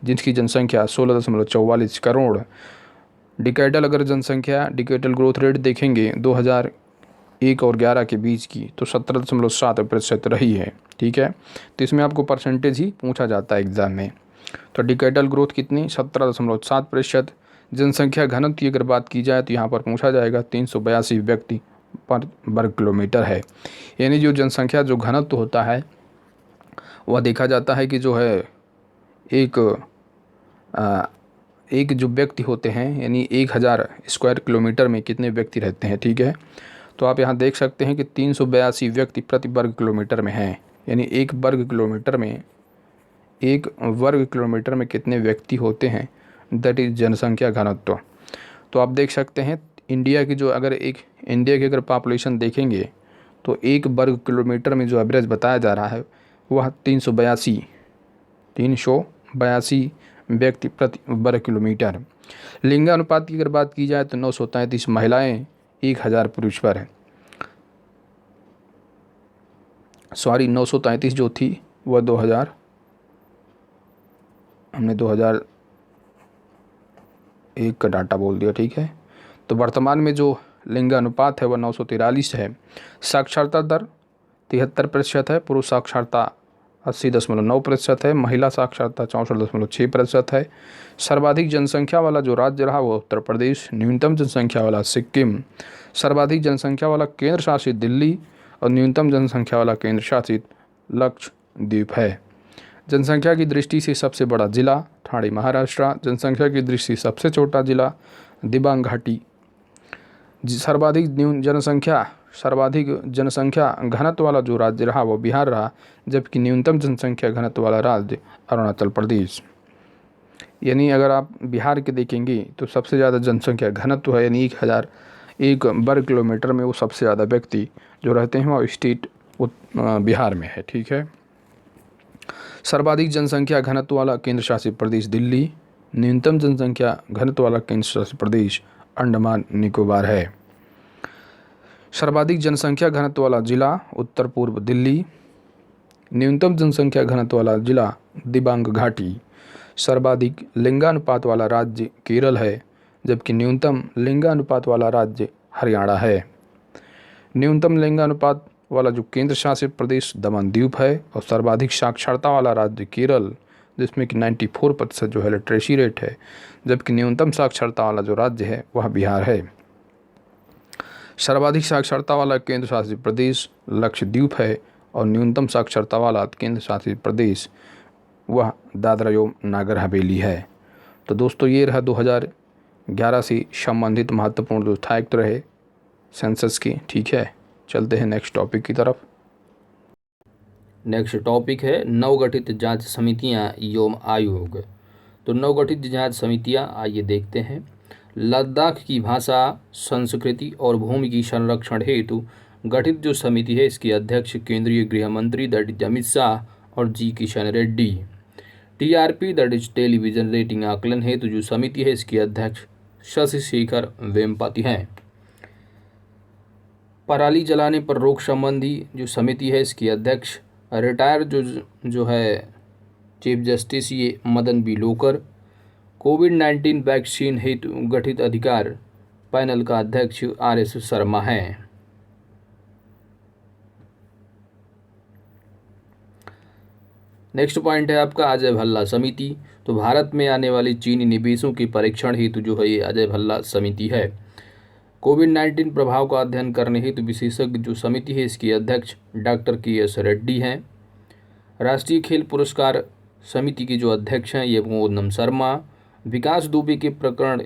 जिनकी जनसंख्या 16.44 करोड़। डिकेडल अगर जनसंख्या डिकेडल ग्रोथ रेट देखेंगे 2001 और 11 के बीच की, तो 17.7% रही है। ठीक है, तो इसमें आपको परसेंटेज ही पूछा जाता है एग्जाम में। तो डिकेडल ग्रोथ कितनी, 17.7%। जनसंख्या घनत्व की अगर बात की जाए तो यहाँ पर पूछा जाएगा 382 व्यक्ति पर वर्ग किलोमीटर है। यानी जो जनसंख्या जो घनत्व होता है वह देखा जाता है कि जो है एक जो व्यक्ति होते हैं, यानी 1000 स्क्वायर किलोमीटर में कितने व्यक्ति रहते हैं। ठीक है, तो आप यहाँ देख सकते हैं कि 382 व्यक्ति प्रति वर्ग किलोमीटर में हैं, यानी एक वर्ग किलोमीटर में कितने व्यक्ति होते हैं, दैट इज़ जनसंख्या घनत्व। तो आप देख सकते हैं इंडिया की अगर पॉपुलेशन देखेंगे तो एक वर्ग किलोमीटर में जो एवरेज बताया जा रहा है वह 382 व्यक्ति प्रति वर्ग किलोमीटर। लिंगानुपात की अगर बात की जाए तो 933 महिलाएं 1000 पुरुष पर है। 933 जो थी वह 2001 का डाटा बोल दिया। ठीक है, तो वर्तमान में जो लिंगानुपात है वह 943 है। साक्षरता दर 73% है, पुरुष साक्षरता 80.9% है, महिला साक्षरता 64.6% है। सर्वाधिक जनसंख्या वाला जो राज्य रहा वो उत्तर प्रदेश, न्यूनतम जनसंख्या वाला सिक्किम, सर्वाधिक जनसंख्या वाला केंद्र शासित दिल्ली और न्यूनतम जनसंख्या वाला केंद्र शासित लक्षद्वीप है। जनसंख्या की दृष्टि से सबसे बड़ा जिला ठाणे महाराष्ट्र, जनसंख्या की दृष्टि से सबसे छोटा जिला दिबांग घाटी। सर्वाधिक जनसंख्या घनत्व वाला जो राज्य रहा वो बिहार रहा, जबकि न्यूनतम जनसंख्या घनत्व वाला राज्य अरुणाचल प्रदेश। यानी अगर आप बिहार के देखेंगे तो सबसे ज़्यादा जनसंख्या घनत्व है, यानी 1000 एक वर्ग किलोमीटर में वो सबसे ज़्यादा व्यक्ति जो रहते हैं वो स्टेट बिहार में है। ठीक है, सर्वाधिक जनसंख्या घनत्व वाला केंद्र शासित प्रदेश दिल्ली, न्यूनतम जनसंख्या घनत्व वाला केंद्र शासित प्रदेश अंडमान निकोबार है। सर्वाधिक जनसंख्या घनत्व वाला जिला उत्तर पूर्व दिल्ली, न्यूनतम जनसंख्या घनत्व वाला जिला दिबांग घाटी। सर्वाधिक लिंगानुपात वाला राज्य केरल है, जबकि न्यूनतम लिंगानुपात वाला राज्य हरियाणा है। न्यूनतम लिंगानुपात वाला जो केंद्र शासित प्रदेश दमन द्वीप है, और सर्वाधिक साक्षरता वाला राज्य केरल, जिसमें कि 94% जो है लिटरेसी रेट है, जबकि न्यूनतम साक्षरता वाला जो राज्य है वह बिहार है। सर्वाधिक साक्षरता वाला केंद्र शासित प्रदेश लक्षद्वीप है, और न्यूनतम साक्षरता वाला केंद्र शासित प्रदेश वह दादरा एवं नागर हवेली है। तो दोस्तों ये रहा 2011 से संबंधित महत्वपूर्ण जो फैक्ट रहे सेंसस की। ठीक है, चलते हैं नेक्स्ट टॉपिक की तरफ। नेक्स्ट टॉपिक है नवगठित जांच समितियां एवं आयोग। तो नवगठित जांच समितियां आइए देखते हैं। लद्दाख की भाषा, संस्कृति और भूमि की संरक्षण हेतु गठित जो समिति है इसके अध्यक्ष केंद्रीय गृह मंत्री दैट इज अमित शाह और G Kishan Reddy. TRP that is television rating आकलन हेतु जो समिति है इसके अध्यक्ष शशि शेखर वेम्पति हैं। पराली जलाने पर रोक संबंधी जो समिति है इसके अध्यक्ष रिटायर जो है चीफ जस्टिस ये मदन बी लोकर। कोविड-19 वैक्सीन हेतु गठित अधिकार पैनल का अध्यक्ष RS शर्मा हैं। नेक्स्ट पॉइंट है आपका अजय भल्ला समिति। तो भारत में आने वाले चीनी निवेशों के परीक्षण हेतु जो है ये अजय भल्ला समिति है। कोविड-19 प्रभाव का अध्ययन करने हेतु विशेषज्ञ जो समिति है इसके अध्यक्ष डॉक्टर KS रेड्डी हैं। राष्ट्रीय खेल पुरस्कार समिति के जो अध्यक्ष हैं ये मोदनम शर्मा। विकास दुबे के प्रकरण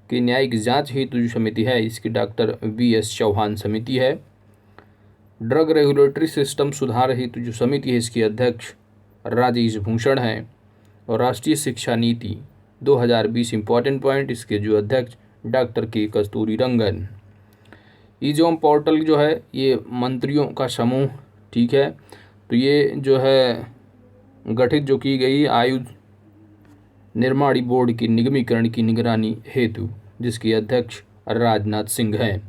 की न्यायिक जांच हेतु जो समिति है इसकी डॉक्टर VS चौहान समिति है। ड्रग रेगुलेटरी सिस्टम सुधार हेतु जो समिति है इसके अध्यक्ष राजेश भूषण हैं। और राष्ट्रीय शिक्षा नीति 2020 इम्पॉर्टेंट पॉइंट इसके जो अध्यक्ष डॉक्टर K कस्तूरी रंगन। ईजोम पोर्टल जो है ये मंत्रियों का समूह। ठीक है, तो ये जो है गठित जो की गई आयुध निर्माणी बोर्ड की निगमीकरण की निगरानी हेतु, जिसके अध्यक्ष राजनाथ सिंह हैं।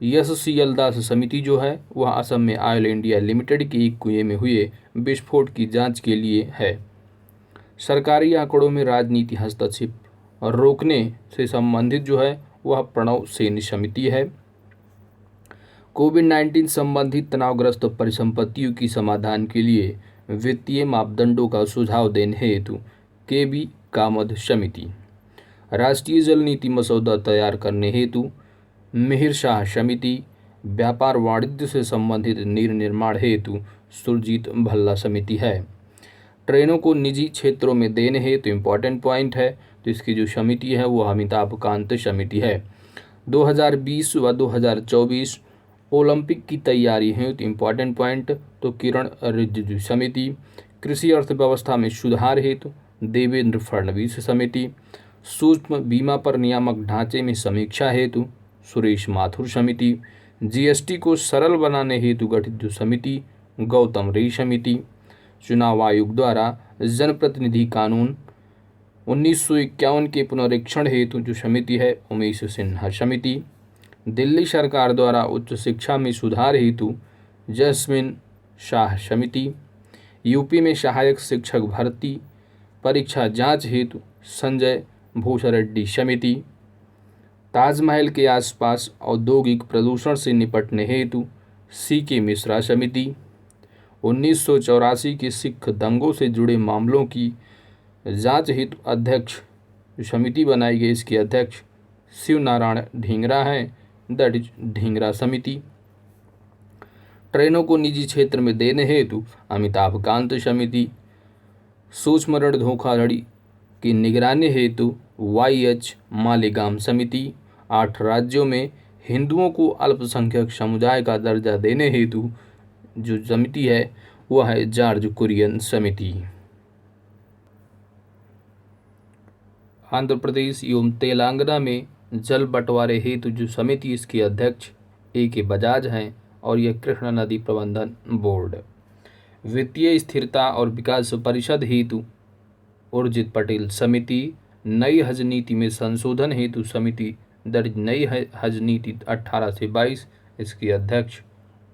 SCL दास समिति जो है वह असम में ऑयल इंडिया लिमिटेड के एक कुएं में हुए विस्फोट की जांच के लिए है। सरकारी आंकड़ों में राजनीति हस्तक्षेप और रोकने से संबंधित जो है वह प्रणव सेन समिति है। कोविड-19 संबंधित तनावग्रस्त परिसंपत्तियों की समाधान के लिए वित्तीय मापदंडों का सुझाव देने हेतु KB कामत समिति। राष्ट्रीय जल नीति मसौदा तैयार करने हेतु मिहिर शाह समिति। व्यापार वाणिज्य से संबंधित निर्माण हेतु सुरजीत भल्ला समिति है। ट्रेनों को निजी क्षेत्रों में देने हेतु इम्पोर्टेंट पॉइंट है तो इसकी जो समिति है वो अमिताभ कांत समिति है। 2020 व 2024 ओलंपिक की तैयारी हेतु इम्पोर्टेंट पॉइंट तो किरण रिजिजू समिति। कृषि अर्थव्यवस्था में सुधार हेतु देवेंद्र फडणवीस समिति। सूक्ष्म बीमा पर नियामक ढांचे में समीक्षा हेतु सुरेश माथुर समिति। GST को सरल बनाने हेतु गठित जो समिति गौतम रे समिति। चुनाव आयोग द्वारा जनप्रतिनिधि कानून 1951 के पुनरीक्षण हेतु जो समिति है उमेश सिन्हा समिति। दिल्ली सरकार द्वारा उच्च शिक्षा में सुधार हेतु जैस्मिन शाह समिति। यूपी में सहायक शिक्षक भर्ती परीक्षा जांच हेतु संजय भूसरेड्डी समिति। ताजमहल के आसपास औद्योगिक प्रदूषण से निपटने हेतु CK मिश्रा समिति। 1984 के सिख दंगों से जुड़े मामलों की जांच हेतु अध्यक्ष समिति बनाई गई। इसके अध्यक्ष शिव नारायण ढींगरा हैं, दैट इज ढींगरा समिति। ट्रेनों को निजी क्षेत्र में देने हेतु अमिताभ कांत समिति। सूक्ष्म ऋण धोखाधड़ी की निगरानी हेतु YH मालेगाम समिति। 8 राज्यों में हिंदुओं को अल्पसंख्यक समुदाय का दर्जा देने हेतु जो समिति है वह है जॉर्ज कुरियन समिति। आंध्र प्रदेश एवं तेलंगाना में जल बंटवारे हेतु जो समिति इसके अध्यक्ष AK बजाज हैं और यह कृष्णा नदी प्रबंधन बोर्ड। वित्तीय स्थिरता और विकास परिषद हेतु उर्जित पटेल समिति। नई हज नीति में संशोधन हेतु समिति दर्ज नई हज नीति 18 से 22, इसके अध्यक्ष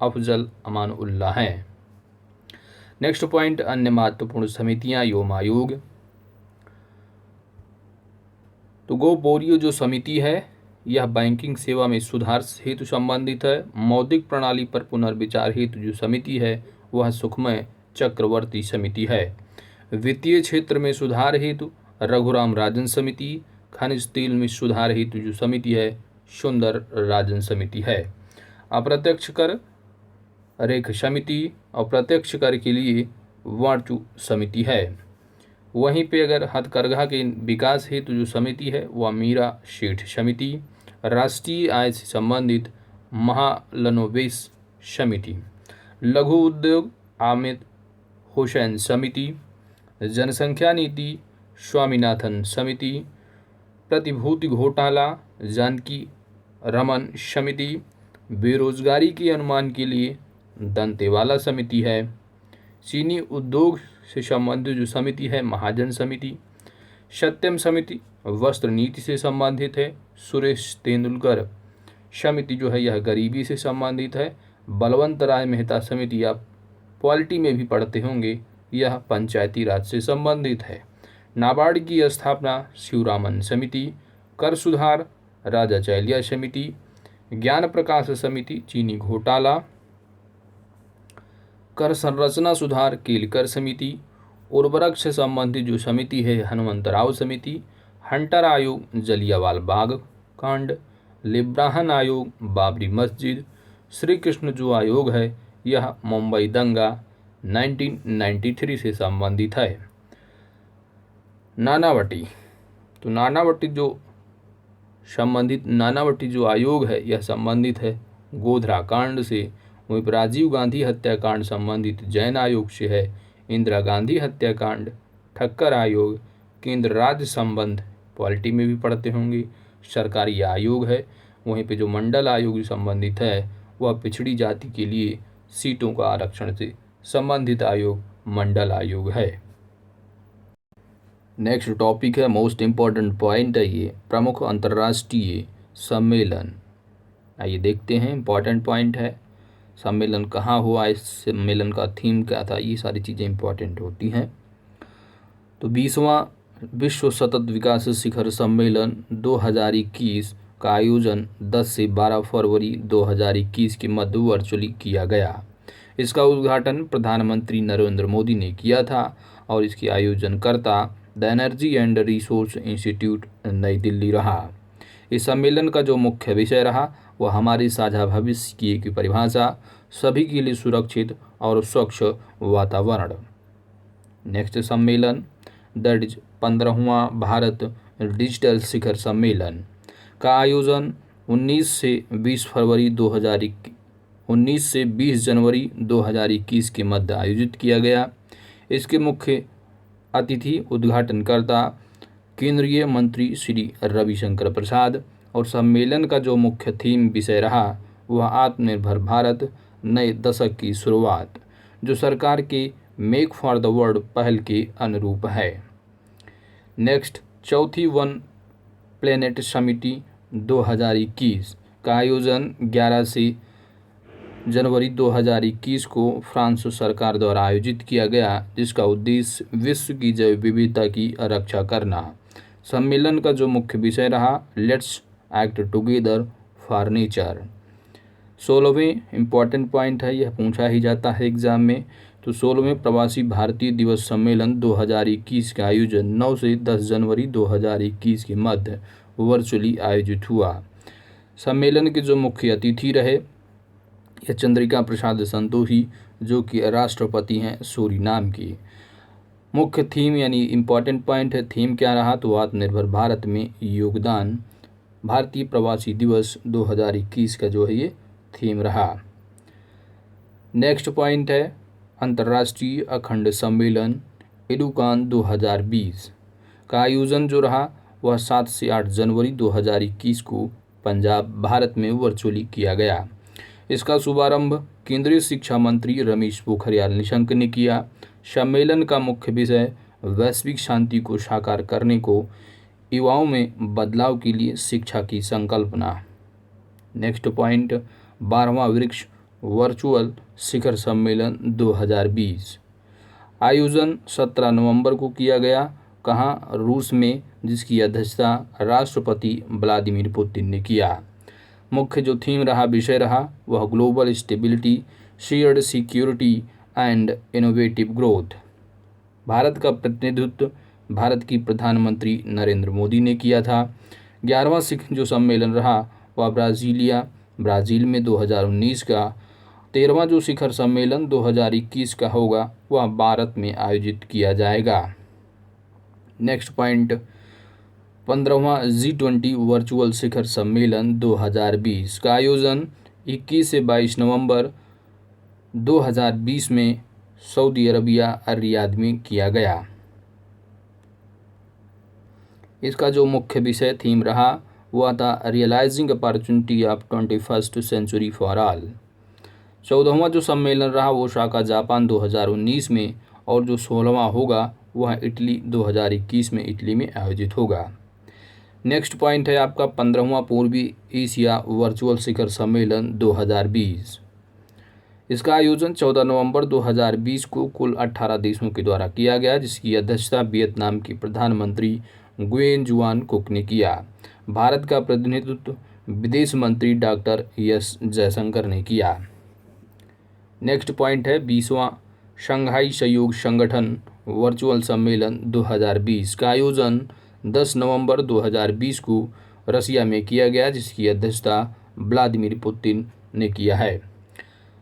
अफजल अमान उल्लाह हैं। नेक्स्ट पॉइंट अन्य महत्वपूर्ण समितियां एवं आयोग। तो गो बोरियो जो समिति है यह बैंकिंग सेवा में सुधार हेतु संबंधित है। मौद्रिक प्रणाली पर पुनर्विचार हेतु जो समिति है वह सुखमय चक्रवर्ती समिति है। वित्तीय क्षेत्र में सुधार हेतु रघुराम राजन समिति। खनिज तेल में सुधार हेतु जो समिति है सुंदर राजन समिति है। अप्रत्यक्ष कर रेख समिति और प्रत्यक्ष कर के लिए वार्चू समिति है। वहीं पे अगर हथकरघा के विकास हेतु जो समिति है वह मीरा शेठ समिति। राष्ट्रीय आय से संबंधित महालनोवेश समिति। लघु उद्योग आमिर हुसैन समिति। जनसंख्या नीति स्वामीनाथन समिति। प्रतिभूति घोटाला जानकी रमन समिति। बेरोजगारी के अनुमान के लिए दंतेवाला समिति है। चीनी उद्योग से संबंधित जो समिति है महाजन समिति। सत्यम समिति वस्त्र नीति से संबंधित है। सुरेश तेंदुलकर समिति जो है यह गरीबी से संबंधित है। बलवंत राय मेहता समिति आप पॉलिटी में भी पढ़ते होंगे, यह पंचायती राज से संबंधित है। नाबार्ड की स्थापना शिवरामन समिति। कर सुधार राजाचैलिया समिति। ज्ञान प्रकाश समिति चीनी घोटाला। कर संरचना सुधार केलकर समिति। उर्वरक से संबंधित जो समिति है हनुमंतराव समिति। हंटर आयोग जलियांवाला बाग कांड। लिब्राहन आयोग बाबरी मस्जिद। श्री कृष्ण जो आयोग है यह मुंबई दंगा 1993 से संबंधित है। नानावटी, तो नानावटी जो आयोग है यह संबंधित है गोधरा कांड से। वहीं पर राजीव गांधी हत्याकांड संबंधित जैन आयोग से है। इंदिरा गांधी हत्याकांड ठक्कर आयोग केंद्र राज्य संबंध पॉलिटी में भी पढ़ते होंगे सरकारी आयोग है। वहीं पे जो मंडल आयोग संबंधित है वह पिछड़ी जाति के लिए सीटों का आरक्षण से संबंधित आयोग मंडल आयोग है। नेक्स्ट टॉपिक है मोस्ट इम्पॉर्टेंट पॉइंट है ये प्रमुख अंतर्राष्ट्रीय सम्मेलन। आइए देखते हैं, इम्पॉर्टेंट पॉइंट है। सम्मेलन कहाँ हुआ, इस सम्मेलन का थीम क्या था, ये सारी चीज़ें इम्पॉर्टेंट होती हैं। तो 20वां विश्व सतत विकास शिखर सम्मेलन 2021 का आयोजन 10 से 12 फरवरी 2021 के मध्य वर्चुअली किया गया। इसका उद्घाटन प्रधानमंत्री नरेंद्र मोदी ने किया था और इसके आयोजनकर्ता the energy and resource institute New Delhi रहा। इस सम्मेलन का जो मुख्य विषय रहा वह हमारे साझा भविष्य की एक परिभाषा, सभी के लिए सुरक्षित और स्वच्छ वातावरण। नेक्स्ट सम्मेलन दैट इज 15वां भारत डिजिटल शिखर सम्मेलन का आयोजन 19 से 20 जनवरी 2021 के मध्य आयोजित किया गया। इसके मुख्य अतिथि उद्घाटनकर्ता केंद्रीय मंत्री श्री रविशंकर प्रसाद और सम्मेलन का जो मुख्य थीम विषय रहा वह आत्मनिर्भर भारत नए दशक की शुरुआत, जो सरकार के मेक फॉर द वर्ल्ड पहल के अनुरूप है। नेक्स्ट, चौथी वन प्लेनेट समिति 2021 का आयोजन 11 से जनवरी 2021 को फ्रांस सरकार द्वारा आयोजित किया गया, जिसका उद्देश्य विश्व की जैव विविधता की रक्षा करना। सम्मेलन का जो मुख्य विषय रहा let's act together for nature. 16वें इम्पॉर्टेंट पॉइंट है, यह पूछा ही जाता है एग्जाम में। तो 16वें प्रवासी भारतीय दिवस सम्मेलन 2021 का आयोजन 9 से 10 जनवरी 2021 के मध्य वर्चुअली आयोजित हुआ। सम्मेलन के जो मुख्य अतिथि रहे यह चंद्रिका प्रसाद संतोषी, जो कि राष्ट्रपति हैं सूरीनाम की। मुख्य थीम यानी इम्पॉर्टेंट पॉइंट है, थीम क्या रहा, तो आत्मनिर्भर भारत में योगदान। भारतीय प्रवासी दिवस 2021 का जो है ये थीम रहा। नेक्स्ट पॉइंट है अंतर्राष्ट्रीय अखंड सम्मेलन एडुकान 2020 का आयोजन जो रहा वह 7 से 8 जनवरी 2021 को पंजाब भारत में वर्चुअली किया गया। इसका शुभारंभ केंद्रीय शिक्षा मंत्री रमेश पोखरियाल निशंक ने किया। सम्मेलन का मुख्य विषय वैश्विक शांति को साकार करने को, युवाओं में बदलाव के लिए शिक्षा की संकल्पना। नेक्स्ट पॉइंट 12वां वृक्ष वर्चुअल शिखर सम्मेलन 2020 आयोजन 17 नवंबर को किया गया। कहाँ, रूस में, जिसकी अध्यक्षता राष्ट्रपति व्लादिमीर पुतिन ने किया। मुख्य जो थीम रहा, विषय रहा, वह global stability, shared security and innovative growth. Bharat का प्रतिनिधित्व भारत की प्रधानमंत्री नरेंद्र मोदी ने किया था। 11वां शिखर जो सम्मेलन रहा वह ब्राज़ील में 2019 का। 13वां जो शिखर सम्मेलन 2021 का होगा वह भारत में आयोजित किया जाएगा। नेक्स्ट पॉइंट 15वां G20 वर्चुअल शिखर सम्मेलन 2020 का आयोजन 21 से 22 नवंबर 2020 में सऊदी अरबिया रियाद में किया गया। इसका जो मुख्य विषय थीम रहा वह था realising opportunity of 21st century for all. 14वां जो सम्मेलन रहा वो ओसाका जापान 2019 में, और जो 16वां होगा वह इटली 2021 में इटली में आयोजित होगा। नेक्स्ट पॉइंट है आपका 15वां पूर्वी एशिया वर्चुअल शिखर सम्मेलन 2020। इसका आयोजन 14 नवंबर 2020 को कुल 18 देशों के द्वारा किया गया, जिसकी अध्यक्षता वियतनाम की प्रधानमंत्री गुयेन जुआन कुक ने किया। भारत का प्रतिनिधित्व विदेश मंत्री डॉक्टर एस जयशंकर ने किया। नेक्स्ट पॉइंट है 20वां शंघाई सहयोग संगठन वर्चुअल सम्मेलन 2020 का आयोजन 10 नवंबर 2020 को रसिया में किया गया, जिसकी अध्यक्षता व्लादिमीर पुतिन ने किया है।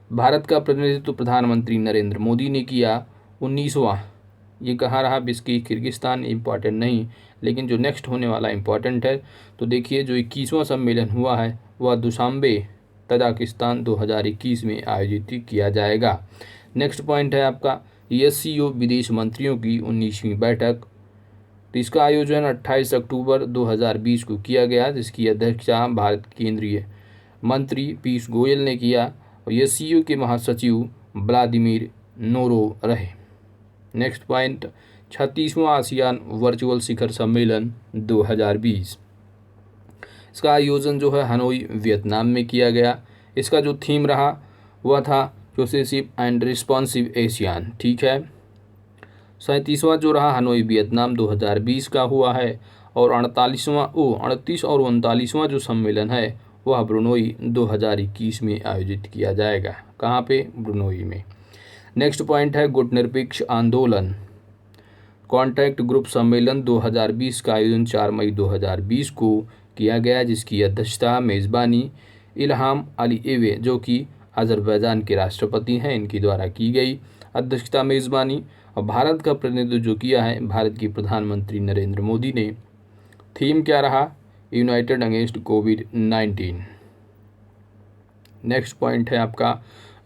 भारत का प्रतिनिधित्व प्रधानमंत्री नरेंद्र मोदी ने किया। 19वां ये कहाँ रहा, बिस्की किर्गिस्तान, इम्पॉर्टेंट नहीं, लेकिन जो नेक्स्ट होने वाला इम्पॉर्टेंट है। तो देखिए जो 21वां सम्मेलन हुआ है वह दुशांबे तजाकिस्तान 2021 में आयोजित किया जाएगा। नेक्स्ट पॉइंट है आपका SCO विदेश मंत्रियों की 19वीं बैठक। तो इसका आयोजन 28 अक्टूबर 2020 को किया गया, जिसकी अध्यक्षता भारत केंद्रीय मंत्री पीयूष गोयल ने किया और SCO के महासचिव व्लादिमीर नोरो रहे। नेक्स्ट पॉइंट 36वां आसियान वर्चुअल शिखर सम्मेलन 2020। इसका आयोजन जो है हनोई वियतनाम में किया गया। इसका जो थीम रहा वह था कोहेसिव एंड रिस्पॉन्सिव एशियान। ठीक है। 37वां जो रहा हनोई वियतनाम 2020 का हुआ है। और 38 और 39वां जो सम्मेलन है वह ब्रुनोई 2021 में आयोजित किया जाएगा। कहाँ पे? ब्रुनोई में। नेक्स्ट पॉइंट है गुटनिरपेक्ष आंदोलन कॉन्टैक्ट ग्रुप सम्मेलन 2020 का आयोजन 4 मई 2020 को किया गया, जिसकी अध्यक्षता मेज़बानी इल्हाम अलीएव जो कि अज़रबैजान के राष्ट्रपति हैं इनकी द्वारा की गई। अध्यक्षता मेज़बानी और भारत का प्रतिनिधित्व जो किया है भारत के प्रधानमंत्री नरेंद्र मोदी ने। थीम क्या रहा? यूनाइटेड अगेंस्ट कोविड-19। नेक्स्ट पॉइंट है आपका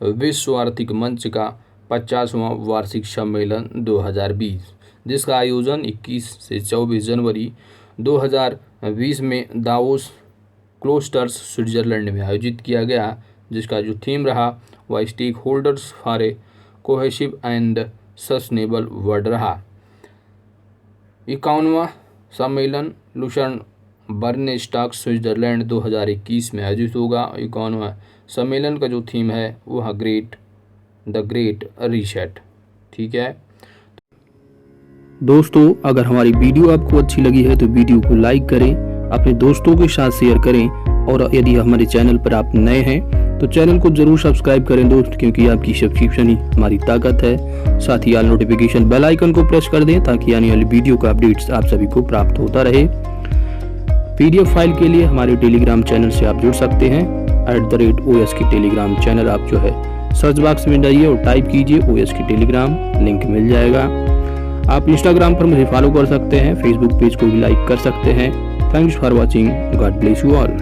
विश्व आर्थिक मंच का 50वां वार्षिक सम्मेलन 2020, जिसका आयोजन 21 से 24 जनवरी 2020 में दावोस क्लोस्टर्स स्विट्जरलैंड में आयोजित किया गया, जिसका जो थीम रहा वह stakeholders for a cohesive and sustainable world रहा। 51वां सम्मेलन लुसर्न बर्नस्टॉक स्विट्जरलैंड 2021 में आयोजित होगा। 51वां सम्मेलन का जो थीम है वह द ग्रेट रीसेट। ठीक है दोस्तों, अगर हमारी वीडियो आपको अच्छी लगी है तो वीडियो को लाइक करें, अपने दोस्तों के साथ शेयर करें और यदि हमारे चैनल पर आप नए हैं तो चैनल को जरूर सब्सक्राइब करें दोस्त, क्योंकि आपकी सब्सक्रिप्शन ही हमारी ताकत है। साथ ही ऑल नोटिफिकेशन बेल आइकन को प्रेस कर दें ताकि आने वाली वीडियो का अपडेट्स आप सभी को प्राप्त होता रहे। PDF फाइल के लिए हमारे टेलीग्राम चैनल से आप जुड़ सकते हैं। @OSK टेलीग्राम चैनल आप जो है सर्च बॉक्स में जाइए और टाइप कीजिए OSK टेलीग्राम, लिंक मिल जाएगा। आप इंस्टाग्राम पर मुझे फॉलो कर सकते हैं, फेसबुक पेज को भी लाइक कर सकते हैं। Thanks for watching, God bless you all.